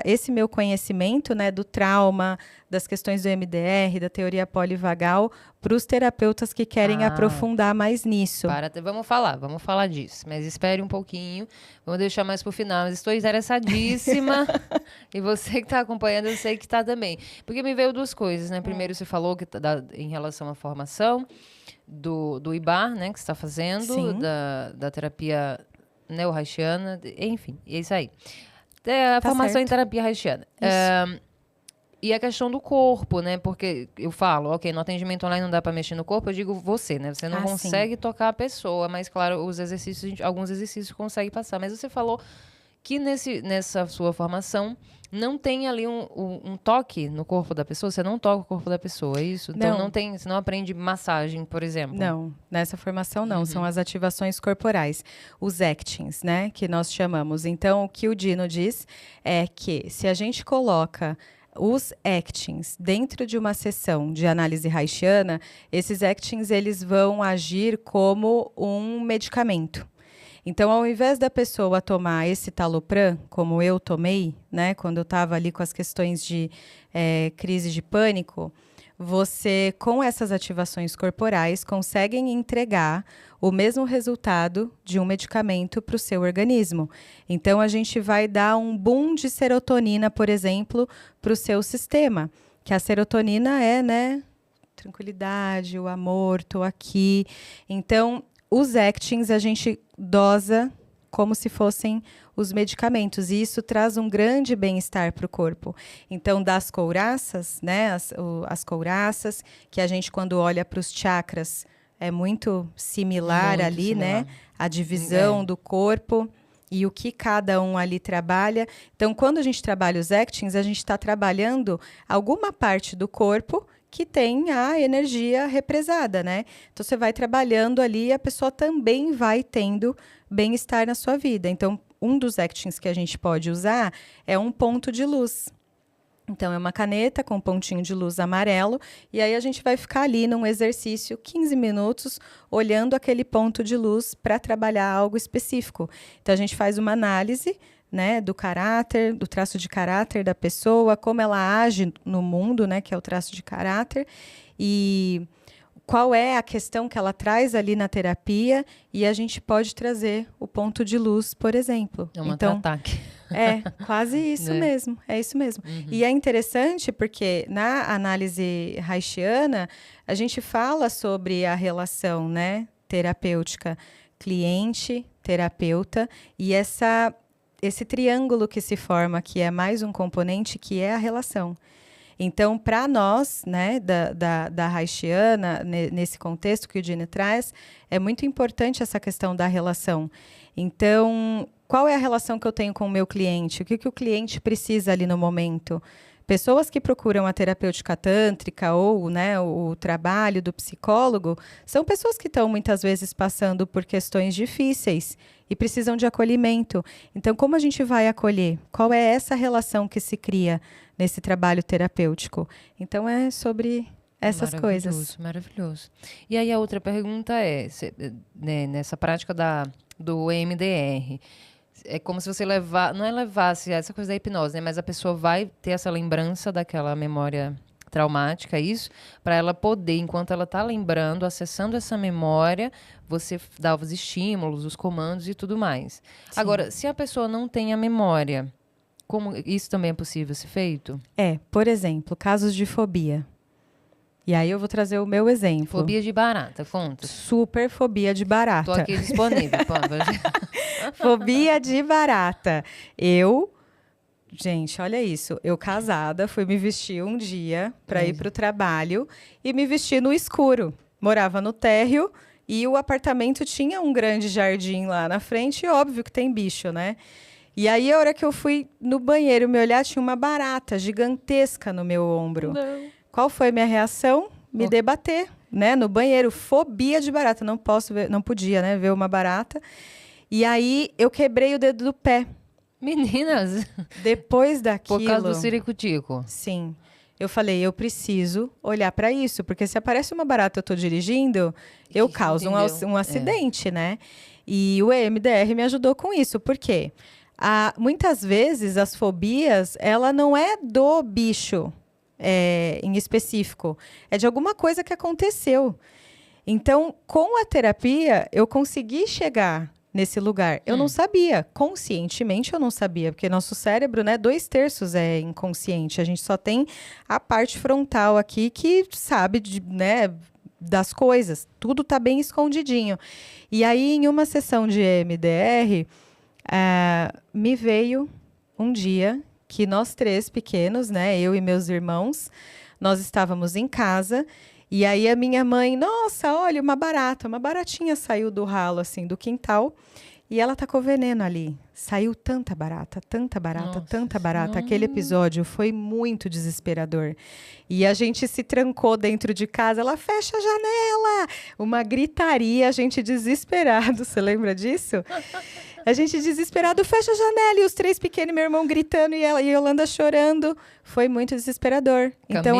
esse meu conhecimento, né, do trauma, das questões do MDR, da teoria polivagal, para os terapeutas que querem aprofundar mais nisso. Vamos falar disso, mas espere um pouquinho, vamos deixar mais para o final, mas estou interessadíssima, e você que está acompanhando, eu sei que está também, porque me veio 2 coisas, né, primeiro você falou que em relação à formação, do IBAR, né, que você está fazendo, da terapia neo-haitiana, enfim, é isso aí. A formação certo. Em terapia haitiana. E a questão do corpo, né, porque eu falo, ok, no atendimento online não dá para mexer no corpo, eu digo você, né, você não consegue tocar a pessoa, mas claro, alguns exercícios consegue passar, mas você falou que nessa sua formação não tem ali um toque no corpo da pessoa, você não toca o corpo da pessoa, é isso? Então você não aprende massagem, por exemplo? Não, nessa formação não, são as ativações corporais, os actings, né, que nós chamamos. Então, o que o Dino diz é que se a gente coloca os actings dentro de uma sessão de análise haitiana, esses actings eles vão agir como um medicamento. Então, ao invés da pessoa tomar esse Talopram, como eu tomei, né, quando eu estava ali com as questões de crise de pânico, você, com essas ativações corporais, conseguem entregar o mesmo resultado de um medicamento para o seu organismo. Então, a gente vai dar um boom de serotonina, por exemplo, para o seu sistema, que a serotonina é, né, tranquilidade, o amor, estou aqui. Então, os actings a gente dosa como se fossem os medicamentos, e isso traz um grande bem-estar para o corpo. Então, das couraças, né, as couraças, que a gente, quando olha para os chakras, é muito similar ali, né, a divisão do corpo e o que cada um ali trabalha. Então, quando a gente trabalha os actings, a gente está trabalhando alguma parte do corpo que tem a energia represada, né? Então, você vai trabalhando ali e a pessoa também vai tendo bem-estar na sua vida. Então, um dos actings que a gente pode usar é um ponto de luz. Então, é uma caneta com um pontinho de luz amarelo, e aí a gente vai ficar ali num exercício 15 minutos, olhando aquele ponto de luz para trabalhar algo específico. Então, a gente faz uma análise, né, do caráter, do traço de caráter da pessoa, como ela age no mundo, né, que é o traço de caráter, e qual é a questão que ela traz ali na terapia, e a gente pode trazer o ponto de luz, por exemplo. É um ataque. É, quase isso mesmo, é isso mesmo. E é interessante porque na análise haitiana, a gente fala sobre a relação, né, terapêutica, cliente, terapeuta, e esse triângulo que se forma, que é mais um componente, que é a relação. Então, para nós, né, da haitiana, nesse contexto que o Dini traz, é muito importante essa questão da relação. Então, qual é a relação que eu tenho com o meu cliente? O que o cliente precisa ali no momento? Pessoas que procuram a terapêutica tântrica ou, né, o trabalho do psicólogo são pessoas que estão muitas vezes passando por questões difíceis e precisam de acolhimento. Então, como a gente vai acolher? Qual é essa relação que se cria nesse trabalho terapêutico? Então, é sobre essas coisas. Maravilhoso. E aí a outra pergunta é, né, nessa prática do EMDR, é como se você não levasse essa coisa da hipnose, né? Mas a pessoa vai ter essa lembrança daquela memória traumática, isso, para ela poder, enquanto ela está lembrando, acessando essa memória, você dá os estímulos, os comandos e tudo mais. Sim. Agora, se a pessoa não tem a memória, como isso também é possível ser feito? Por exemplo, casos de fobia. E aí eu vou trazer o meu exemplo. Fobia de barata, conta. Super fobia de barata. Tô aqui disponível. Fobia de barata. Gente, olha isso. Eu casada, fui me vestir um dia para ir para o trabalho e me vesti no escuro. Morava no térreo e o apartamento tinha um grande jardim lá na frente e óbvio que tem bicho, né? E aí, a hora que eu fui no banheiro me olhar, tinha uma barata gigantesca no meu ombro. Não. Qual foi a minha reação? Me debater, né? No banheiro, fobia de barata. Não podia, né? Ver uma barata. E aí, eu quebrei o dedo do pé. Meninas! Depois daquilo... Por causa do ciricutico. Sim. Eu falei, eu preciso olhar para isso. Porque se aparece uma barata, eu tô dirigindo, eu causo um acidente, né? E o EMDR me ajudou com isso. Por quê? Muitas vezes, as fobias, ela não é do bicho em específico. É de alguma coisa que aconteceu. Então, com a terapia, eu consegui chegar nesse lugar. Eu não sabia. Conscientemente, eu não sabia. Porque nosso cérebro, né, 2/3 é inconsciente. A gente só tem a parte frontal aqui que sabe, né, das coisas. Tudo está bem escondidinho. E aí, em uma sessão de EMDR, me veio um dia que nós 3 pequenos, né, eu e meus irmãos, nós estávamos em casa e aí a minha mãe, nossa, olha, uma baratinha saiu do ralo, assim, do quintal e ela tacou veneno ali. Saiu tanta barata, nossa, tanta barata. Aquele episódio foi muito desesperador. E a gente se trancou dentro de casa, ela fecha a janela! Uma gritaria, a gente desesperado, você lembra disso? A gente desesperado, fecha a janela, e os 3 pequenos, meu irmão gritando e a Yolanda chorando. Foi muito desesperador. Então,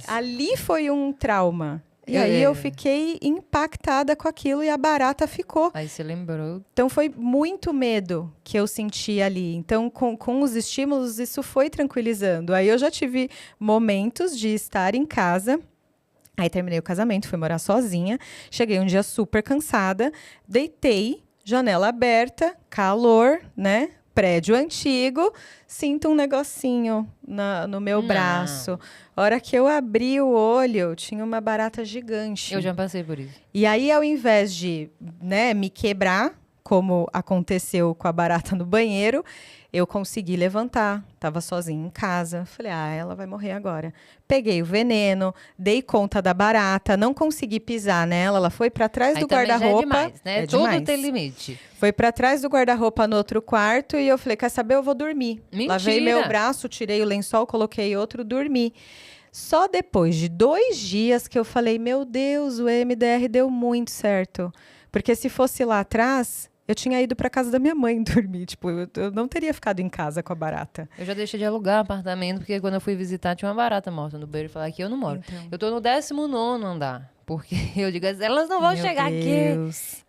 ali foi um trauma. E aí eu fiquei impactada com aquilo e a barata ficou. Aí você lembrou. Então, foi muito medo que eu senti ali. Então, com os estímulos, isso foi tranquilizando. Aí eu já tive momentos de estar em casa. Aí terminei o casamento, fui morar sozinha. Cheguei um dia super cansada, deitei, janela aberta, calor, né? Prédio antigo, sinto um negocinho no meu braço. A hora que eu abri o olho, tinha uma barata gigante. Eu já passei por isso. E aí, ao invés de, né, me quebrar, como aconteceu com a barata no banheiro, eu consegui levantar. Estava sozinha em casa. Falei, ela vai morrer agora. Peguei o veneno, dei conta da barata, não consegui pisar nela. Ela foi para trás do guarda-roupa. É demais, né? Tudo tem limite. Foi para trás do guarda-roupa no outro quarto e eu falei, quer saber? Eu vou dormir. Mentira. Lavei meu braço, tirei o lençol, coloquei outro, dormi. Só depois de 2 dias que eu falei, meu Deus, o EMDR deu muito certo. Porque se fosse lá atrás, eu tinha ido para casa da minha mãe dormir. Tipo, eu não teria ficado em casa com a barata. Eu já deixei de alugar apartamento, porque quando eu fui visitar, tinha uma barata morta no banheiro. Eu falei, aqui eu não moro. Então. Eu tô no 19º andar. Porque eu digo, elas não vão chegar aqui.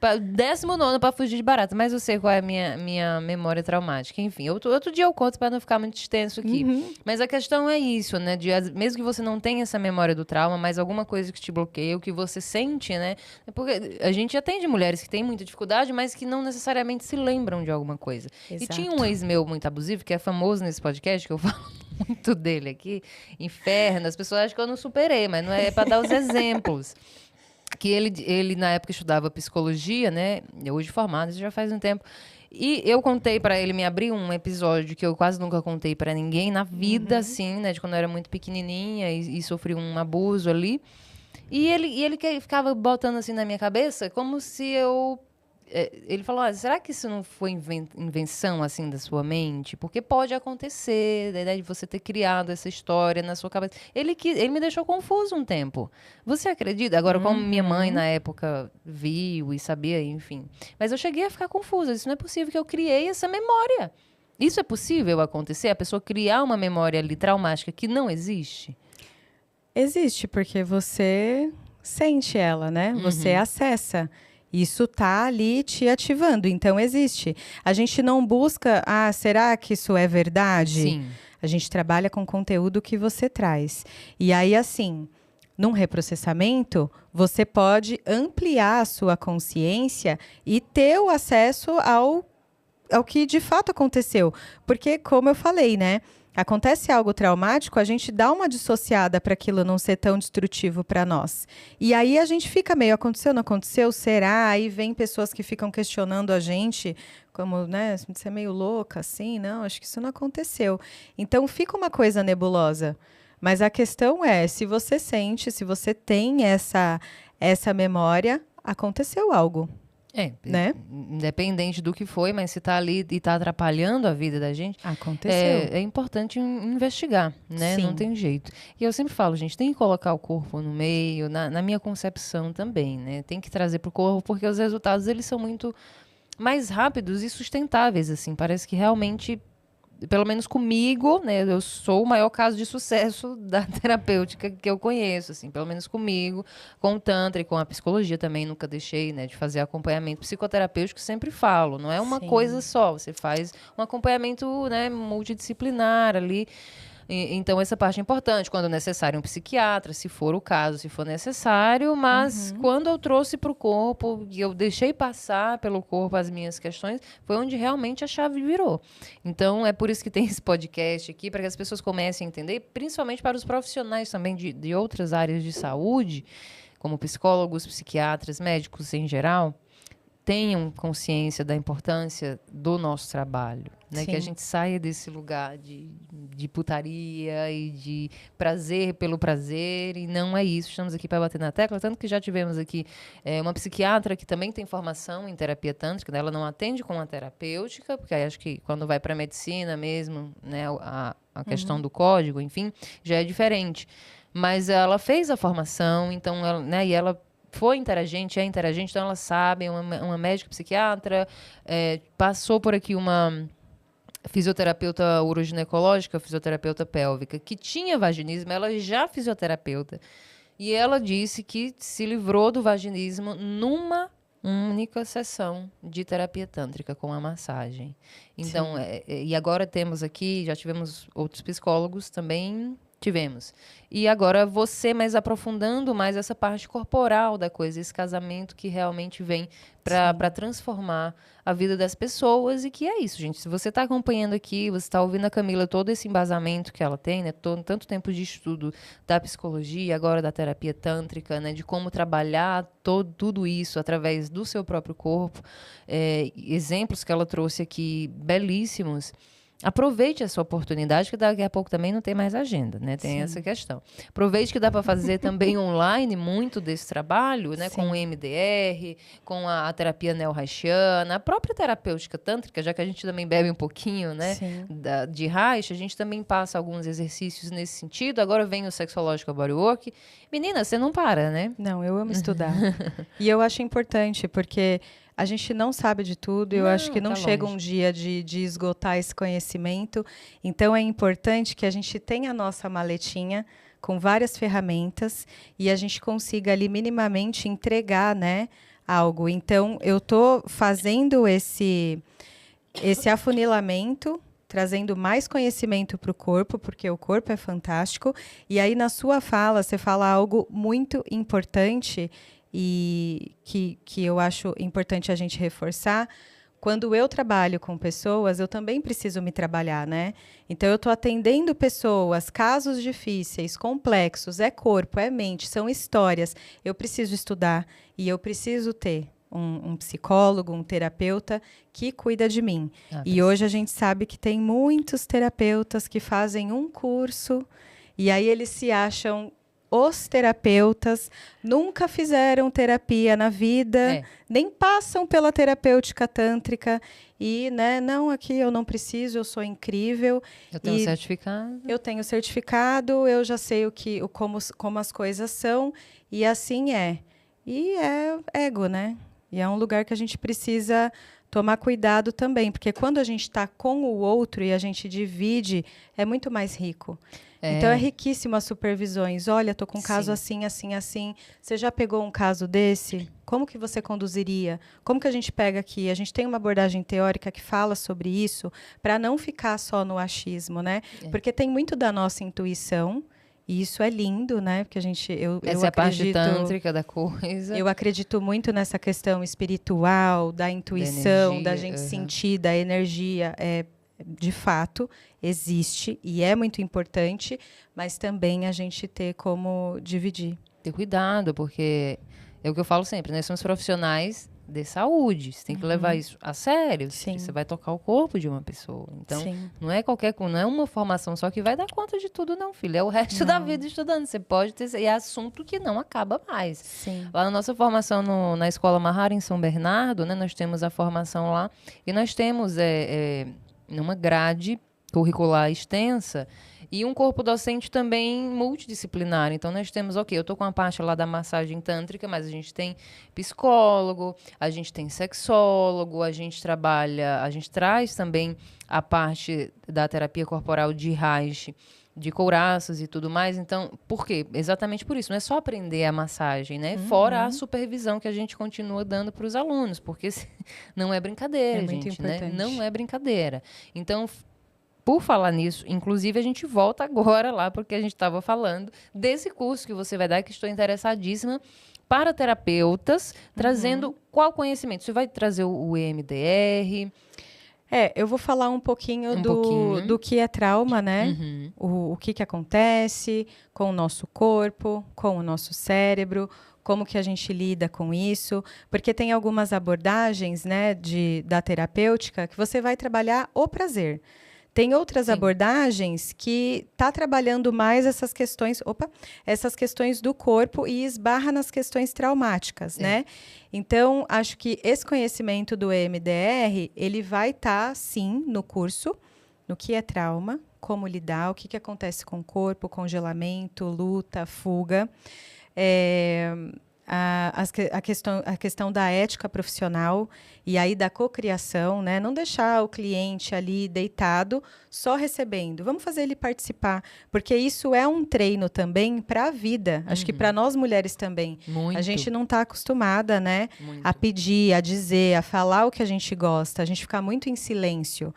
19º para fugir de barata. Mas eu sei qual é a minha memória traumática. Enfim, outro dia eu conto para não ficar muito extenso aqui. Mas a questão é isso, né? Mesmo que você não tenha essa memória do trauma, mas alguma coisa que te bloqueia, o que você sente, né? Porque a gente atende mulheres que têm muita dificuldade, mas que não necessariamente se lembram de alguma coisa. Exato. E tinha um ex meu muito abusivo, que é famoso nesse podcast, que eu falo muito dele aqui. Inferno. As pessoas acham que eu não superei, mas não é para dar os exemplos. que ele na época estudava psicologia, né? Hoje formado, isso já faz um tempo. E eu contei pra ele, me abriu um episódio que eu quase nunca contei pra ninguém na vida, assim, né? De quando eu era muito pequenininha e sofri um abuso ali. E ele ficava botando assim na minha cabeça como se eu... Ele falou, será que isso não foi invenção, assim, da sua mente? Porque pode acontecer, né, de você ter criado essa história na sua cabeça. Ele me deixou confuso um tempo. Você acredita? Agora, como minha mãe, na época, viu e sabia, enfim. Mas eu cheguei a ficar confusa. Isso não é possível que eu criei essa memória. Isso é possível acontecer? A pessoa criar uma memória ali traumática que não existe? Existe, porque você sente ela, né? Você acessa. Isso tá ali te ativando, então existe. A gente não busca, será que isso é verdade? Sim. A gente trabalha com conteúdo que você traz. E aí, assim, num reprocessamento, você pode ampliar a sua consciência e ter o acesso ao que de fato aconteceu. Porque, como eu falei, né? Acontece algo traumático, a gente dá uma dissociada para aquilo não ser tão destrutivo para nós. E aí a gente fica meio, aconteceu, não aconteceu? Será? Aí vem pessoas que ficam questionando a gente, como, né, você é meio louca, assim? Não, acho que isso não aconteceu. Então fica uma coisa nebulosa. Mas a questão é, se você sente, se você tem essa memória, aconteceu algo. Né? Independente do que foi, mas se está ali e está atrapalhando a vida da gente, aconteceu. É importante investigar, né? Sim. Não tem jeito. E eu sempre falo, gente, tem que colocar o corpo no meio, na minha concepção também, né? Tem que trazer para o corpo, porque os resultados, eles são muito mais rápidos e sustentáveis, assim. Parece que realmente, pelo menos comigo, né, eu sou o maior caso de sucesso da terapêutica que eu conheço, assim, pelo menos comigo, com o Tantra e com a psicologia também, nunca deixei, né, de fazer acompanhamento psicoterapêutico, sempre falo, não é uma coisa só, você faz um acompanhamento, né, multidisciplinar ali. Então, essa parte é importante. Quando necessário, um psiquiatra, se for o caso, se for necessário. Mas quando eu trouxe para o corpo, e eu deixei passar pelo corpo as minhas questões, foi onde realmente a chave virou. Então, é por isso que tem esse podcast aqui, para que as pessoas comecem a entender, principalmente para os profissionais também de outras áreas de saúde, como psicólogos, psiquiatras, médicos em geral, tenham consciência da importância do nosso trabalho, né? Que a gente saia desse lugar de putaria e de prazer pelo prazer, e não é isso. Estamos aqui para bater na tecla, tanto que já tivemos aqui uma psiquiatra que também tem formação em terapia tântrica, né? Ela não atende com a terapêutica, porque aí acho que quando vai para a medicina mesmo, né, a questão do código, enfim, já é diferente. Mas ela fez a formação, então ela, né, e ela foi interagente, é interagente, então ela sabe, uma médica psiquiatra, passou por aqui uma fisioterapeuta uroginecológica, fisioterapeuta pélvica, que tinha vaginismo, ela já fisioterapeuta. E ela disse que se livrou do vaginismo numa única sessão de terapia tântrica com a massagem. Então, e agora temos aqui, já tivemos outros psicólogos também. Tivemos. E agora você, mais aprofundando mais essa parte corporal da coisa, esse casamento que realmente vem para transformar a vida das pessoas. E que é isso, gente. Se você está acompanhando aqui, você está ouvindo a Camila, todo esse embasamento que ela tem, né? Tanto tempo de estudo da psicologia, agora da terapia tântrica, né? De como trabalhar tudo isso através do seu próprio corpo. Exemplos que ela trouxe aqui, belíssimos. Aproveite essa oportunidade, que daqui a pouco também não tem mais agenda, né? Tem essa questão. Aproveite que dá para fazer também online muito desse trabalho, né? Com o EMDR, com a terapia neo-haitiana, a própria terapêutica tântrica, já que a gente também bebe um pouquinho, né? De Reich, a gente também passa alguns exercícios nesse sentido. Agora vem o Sexological Bodywork. Menina, você não para, né? Não, eu amo estudar. E eu acho importante, porque a gente não sabe de tudo, eu acho que não chega um dia de esgotar esse conhecimento. Então, é importante que a gente tenha a nossa maletinha com várias ferramentas e a gente consiga ali minimamente entregar, né, algo. Então, eu estou fazendo esse afunilamento, trazendo mais conhecimento para o corpo, porque o corpo é fantástico. E aí, na sua fala, você fala algo muito importante e que eu acho importante a gente reforçar, quando eu trabalho com pessoas, eu também preciso me trabalhar, né? Então, eu estou atendendo pessoas, casos difíceis, complexos, é corpo, é mente, são histórias. Eu preciso estudar e eu preciso ter um psicólogo, um terapeuta que cuida de mim. E hoje a gente sabe que tem muitos terapeutas que fazem um curso e aí eles se acham os terapeutas, nunca fizeram terapia na vida, nem passam pela terapêutica tântrica e, né, não, aqui eu não preciso, eu sou incrível. Eu tenho certificado. Eu tenho certificado, eu já sei como as coisas são e assim é. E é ego, né? E é um lugar que a gente precisa tomar cuidado também, porque quando a gente está com o outro e a gente divide, é muito mais rico. Então, é riquíssimo as supervisões. Olha, estou com um caso assim, assim, assim. Você já pegou um caso desse? Como que você conduziria? Como que a gente pega aqui? A gente tem uma abordagem teórica que fala sobre isso para não ficar só no achismo, né? Porque tem muito da nossa intuição. E isso é lindo, né? Porque essa é a parte tântrica da coisa. Eu acredito muito nessa questão espiritual, da intuição, da gente sentir, da energia. De fato, existe e é muito importante, mas também a gente ter como dividir. Ter cuidado, porque é o que eu falo sempre, né? Somos profissionais de saúde. Você tem que levar isso a sério. Sim. Você vai tocar o corpo de uma pessoa. Então, não é não é uma formação só que vai dar conta de tudo, não, filho. É o resto da vida estudando. Você pode ter... E é assunto que não acaba mais. Sim. Lá na nossa formação na Escola Mahara, em São Bernardo, né? Nós temos a formação lá. E nós temos numa grade curricular extensa e um corpo docente também multidisciplinar. Então, nós temos, eu estou com a parte lá da massagem tântrica, mas a gente tem psicólogo, a gente tem sexólogo, a gente traz também a parte da terapia corporal de Reiki, de couraças e tudo mais. Então, por quê? Exatamente por isso. Não é só aprender a massagem, né? Fora a supervisão que a gente continua dando para os alunos, porque não é brincadeira, gente, muito importante. Né? Não é brincadeira. Então, por falar nisso, inclusive a gente volta agora lá, porque a gente estava falando desse curso que você vai dar, que estou interessadíssima, para terapeutas, trazendo qual conhecimento? Você vai trazer o EMDR... eu vou falar um pouquinho do que é trauma, né? O que acontece com o nosso corpo, com o nosso cérebro, como que a gente lida com isso, porque tem algumas abordagens, né, da terapêutica que você vai trabalhar o prazer. Tem outras abordagens que tá trabalhando mais essas questões do corpo e esbarra nas questões traumáticas, né? Então, acho que esse conhecimento do EMDR, ele vai estar, sim, no curso, no que é trauma, como lidar, o que acontece com o corpo, congelamento, luta, fuga. A questão da ética profissional e aí da cocriação, né? Não deixar o cliente ali deitado só recebendo. Vamos fazer ele participar, porque isso é um treino também para a vida. Acho que para nós mulheres também. Muito. A gente não está acostumada, né? A pedir, a dizer, a falar o que a gente gosta. A gente fica muito em silêncio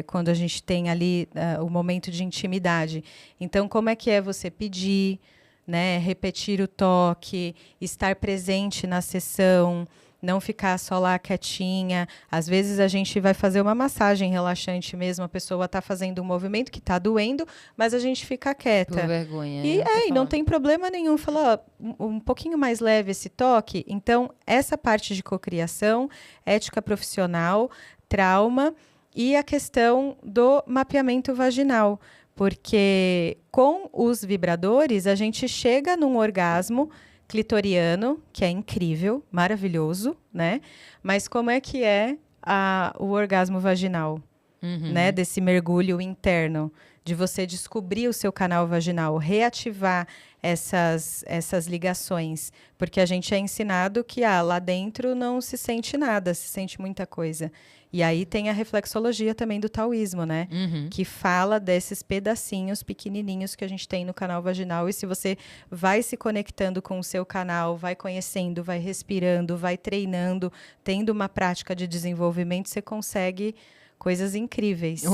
quando a gente tem ali o momento de intimidade. Então, como é que é você pedir, né, repetir o toque, estar presente na sessão, não ficar só lá quietinha. Às vezes a gente vai fazer uma massagem relaxante mesmo, a pessoa está fazendo um movimento que está doendo, mas a gente fica quieta. Por vergonha. E não tem problema nenhum. Fala, um pouquinho mais leve esse toque. Então, essa parte de cocriação, ética profissional, trauma e a questão do mapeamento vaginal. Porque com os vibradores, a gente chega num orgasmo clitoriano, que é incrível, maravilhoso, né? Mas como é que é o orgasmo vaginal, né? Desse mergulho interno, de você descobrir o seu canal vaginal, reativar essas ligações. Porque a gente é ensinado que lá dentro não se sente nada, se sente muita coisa. E aí tem a reflexologia também do taoísmo, né? Que fala desses pedacinhos pequenininhos que a gente tem no canal vaginal. E se você vai se conectando com o seu canal, vai conhecendo, vai respirando, vai treinando, tendo uma prática de desenvolvimento, você consegue coisas incríveis.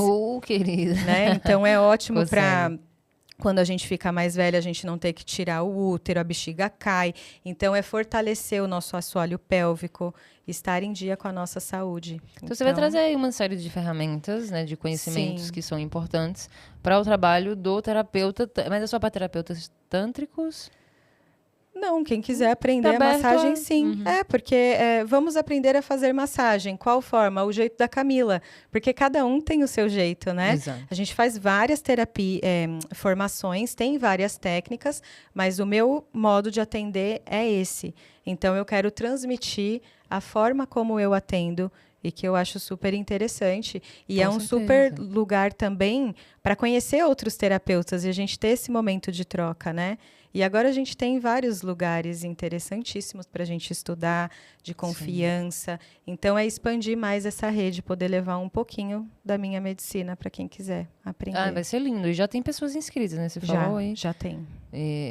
Querida. Né? Então, é ótimo quando a gente fica mais velha, a gente não tem que tirar o útero, a bexiga cai. Então, é fortalecer o nosso assoalho pélvico, estar em dia com a nossa saúde. Então, você vai trazer aí uma série de ferramentas, né, de conhecimentos Sim. que são importantes para o trabalho do terapeuta. Mas é só para terapeutas tântricos? Não, quem quiser aprender Tá a aberto massagem, sim. Porque vamos aprender a fazer massagem. Qual forma? O jeito da Camila. Porque cada um tem o seu jeito, né? Exato. A gente faz várias formações, tem várias técnicas, mas o meu modo de atender é esse. Então, eu quero transmitir a forma como eu atendo e que eu acho super interessante. E é Com um certeza. super lugar também para conhecer outros terapeutas e a gente ter esse momento de troca, né? E agora a gente tem vários lugares interessantíssimos para a gente estudar, de confiança. Então, é expandir mais essa rede, poder levar um pouquinho da minha medicina para quem quiser aprender. Ah, vai ser lindo. E já tem pessoas inscritas, né? Você falou aí. Já tem.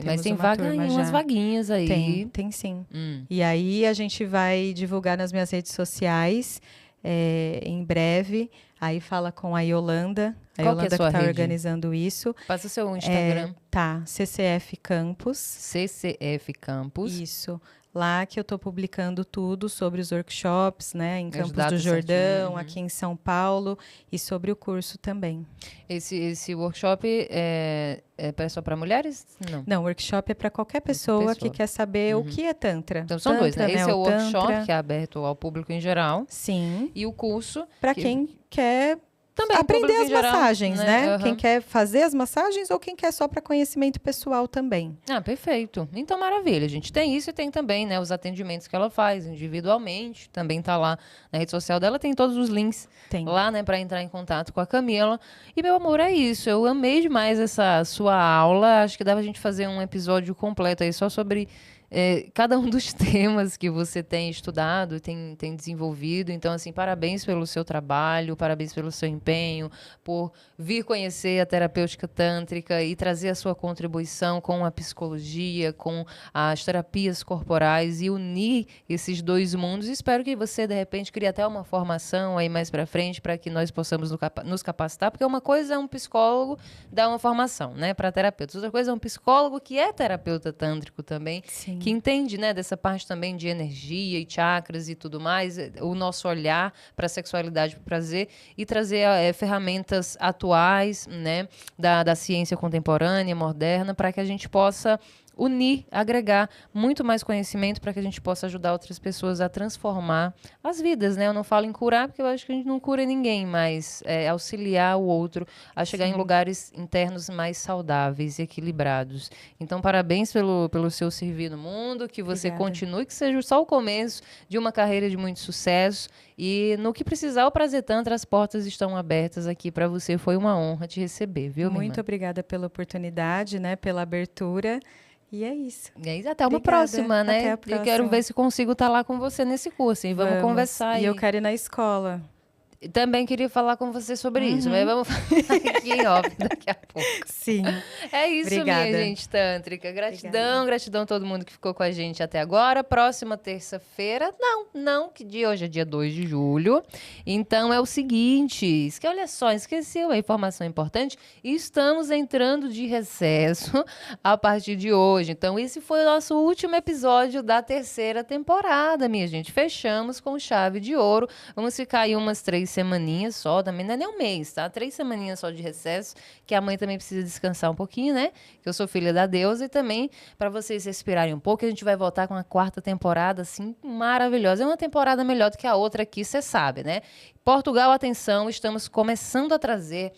Mas tem turma umas já. vaguinhas aí. Tem sim. E aí a gente vai divulgar nas minhas redes sociais em breve. Aí fala com a Yolanda. A Qual que é a Yolanda sua está rede? organizando isso. Passa o seu Instagram. CCF Campus. CCF Campus. Isso. Lá que eu estou publicando tudo sobre os workshops, né? Em Campos do datas Jordão, certinho. aqui em São Paulo. E sobre o curso também. Esse workshop só para mulheres? Não. Não, workshop é para qualquer pessoa que quer saber o que é Tantra. Então são dois, né? Tantra, Esse é o workshop, Tantra. que é aberto ao público em geral. Sim. E o curso... Para quem quer também aprender público as em geral, massagens, né? Uhum. Quem quer fazer as massagens ou quem quer só para conhecimento pessoal também. Ah, perfeito. Então, maravilha. A gente tem isso e tem também, né, os atendimentos que ela faz individualmente. Também tá lá na rede social dela, tem todos os links lá, né, para entrar em contato com a Camila. E, meu amor, é isso. Eu amei demais essa sua aula. Acho que dava a gente fazer um episódio completo aí só sobre cada um dos temas que você tem estudado, tem desenvolvido. Então, assim, parabéns pelo seu trabalho, parabéns pelo seu empenho, por vir conhecer a terapêutica tântrica e trazer a sua contribuição com a psicologia, com as terapias corporais e unir esses dois mundos. Espero que você, de repente, crie até uma formação aí mais para frente para que nós possamos nos capacitar, porque uma coisa é um psicólogo dar uma formação, né, para terapeutas. Outra coisa é um psicólogo que é terapeuta tântrico também, Sim. que entende, né, dessa parte também de energia e chakras e tudo mais, o nosso olhar para a sexualidade, para o prazer, e trazer ferramentas atuais, né, da ciência contemporânea, moderna, para que a gente possa unir, agregar muito mais conhecimento para que a gente possa ajudar outras pessoas a transformar as vidas, né? Eu não falo em curar, porque eu acho que a gente não cura ninguém, mas auxiliar o outro a chegar em lugares internos mais saudáveis e equilibrados. Então, parabéns pelo seu servir no mundo, que você continue, que seja só o começo de uma carreira de muito sucesso. E no que precisar, o Prazer Tantra, as portas estão abertas aqui para você. Foi uma honra te receber, viu, minha Muito obrigada pela oportunidade, né? Pela abertura. E é isso. E aí, até uma próxima, né? Até a próxima. Eu quero ver se consigo estar lá com você nesse curso. E vamos conversar. E eu quero ir na escola. Também queria falar com você sobre isso, mas vamos falar aqui em off daqui a pouco. Sim. É isso, Obrigada. minha gente tântrica. Gratidão, gratidão a todo mundo que ficou com a gente até agora. Próxima terça-feira, não, que dia hoje é dia 2 de julho. Então é o seguinte, olha só, esqueceu a informação importante. Estamos entrando de recesso a partir de hoje. Então esse foi o nosso último episódio da terceira temporada, minha gente. Fechamos com chave de ouro. Vamos ficar aí umas 3 semaninhas só, também não é nem um mês, tá? 3 semaninhas só de recesso, que a mãe também precisa descansar um pouquinho, né? Que eu sou filha da deusa, e também para vocês respirarem um pouco, a gente vai voltar com a 4ª temporada, assim, maravilhosa. É uma temporada melhor do que a outra aqui, você sabe, né? Portugal, atenção, estamos começando a trazer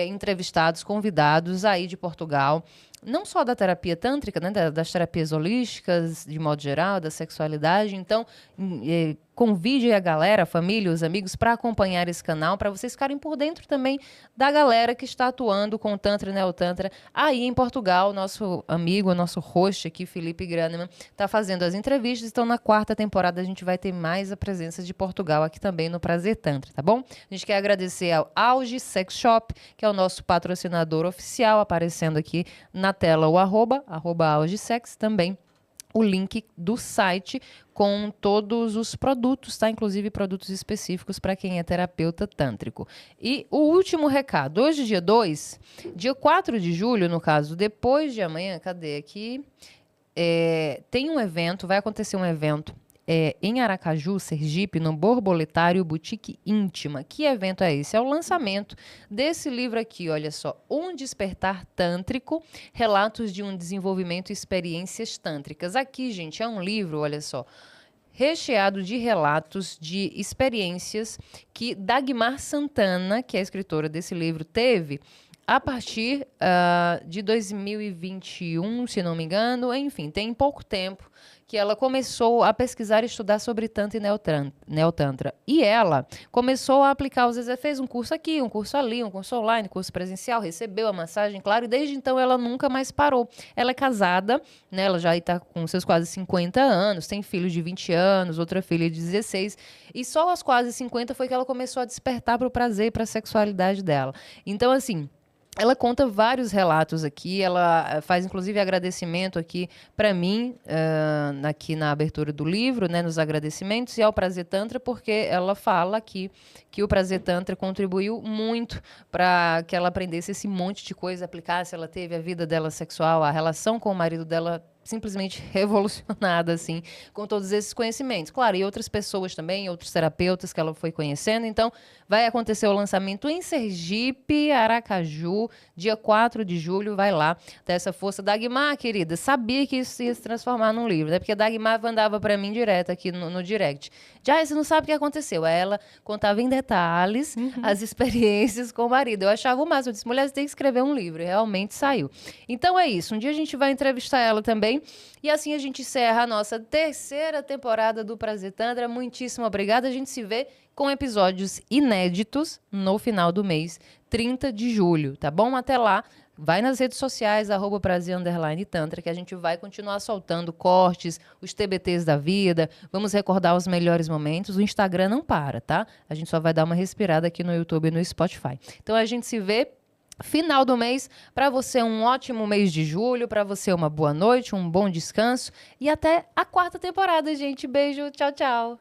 entrevistados, convidados aí de Portugal, não só da terapia tântrica, né, das terapias holísticas, de modo geral, da sexualidade. Então, convide a galera, a família, os amigos, para acompanhar esse canal, para vocês ficarem por dentro também da galera que está atuando com o Tantra e Neotantra aí em Portugal. Nosso amigo, nosso host aqui, Felipe Graneman, está fazendo as entrevistas. Então, na 4ª temporada, a gente vai ter mais a presença de Portugal aqui também no Prazer Tantra, tá bom? A gente quer agradecer ao Auge Sex Shop, que é o nosso patrocinador oficial, aparecendo aqui na tela o @AugeSex também. o link do site com todos os produtos, tá? Inclusive produtos específicos para quem é terapeuta tântrico. E o último recado, hoje dia 2, dia 4 de julho, no caso, depois de amanhã, cadê aqui? Tem um evento, vai acontecer um evento em Aracaju, Sergipe, no Borboletário Boutique Íntima. Que evento é esse? É o lançamento desse livro aqui, olha só. Um Despertar Tântrico, Relatos de um Desenvolvimento e Experiências Tântricas. Aqui, gente, é um livro, olha só, recheado de relatos de experiências que Dagmar Santana, que é a escritora desse livro, teve a partir de 2021, se não me engano. Enfim, tem pouco tempo que ela começou a pesquisar e estudar sobre Tantra e Neotantra. E ela começou a aplicar os exercícios, fez um curso aqui, um curso ali, um curso online, curso presencial, recebeu a massagem, claro, e desde então ela nunca mais parou. Ela é casada, né, ela já está com seus quase 50 anos, tem filhos de 20 anos, outra filha de 16, e só aos quase 50 foi que ela começou a despertar para o prazer e para a sexualidade dela. Então, assim, ela conta vários relatos aqui, ela faz inclusive agradecimento aqui para mim, aqui na abertura do livro, né, nos agradecimentos, e ao Prazer Tantra, porque ela fala aqui que o Prazer Tantra contribuiu muito para que ela aprendesse esse monte de coisa, aplicasse, ela teve a vida dela sexual, a relação com o marido dela simplesmente revolucionada, assim, com todos esses conhecimentos. Claro, e outras pessoas também, outros terapeutas que ela foi conhecendo. Então, vai acontecer o lançamento em Sergipe, Aracaju, dia 4 de julho, vai lá. Dessa força. Dagmar, querida, sabia que isso ia se transformar num livro, né? Porque a Dagmar mandava para mim direto aqui no direct. Já você não sabe o que aconteceu. Aí ela contava em detalhes as experiências com o marido. Eu achava o máximo. Eu disse, mulher, você tem que escrever um livro. E realmente saiu. Então é isso. Um dia a gente vai entrevistar ela também. E assim a gente encerra a nossa 3ª temporada do Prazer Tantra. Muitíssimo obrigada. A gente se vê com episódios inéditos no final do mês, 30 de julho, tá bom? Até lá, vai nas redes sociais, @prazer_tantra, que a gente vai continuar soltando cortes, os TBTs da vida, vamos recordar os melhores momentos. O Instagram não para, tá? A gente só vai dar uma respirada aqui no YouTube e no Spotify. Então a gente se vê final do mês. Para você, um ótimo mês de julho. Para você, uma boa noite, um bom descanso. E até a 4ª temporada, gente. Beijo, tchau, tchau.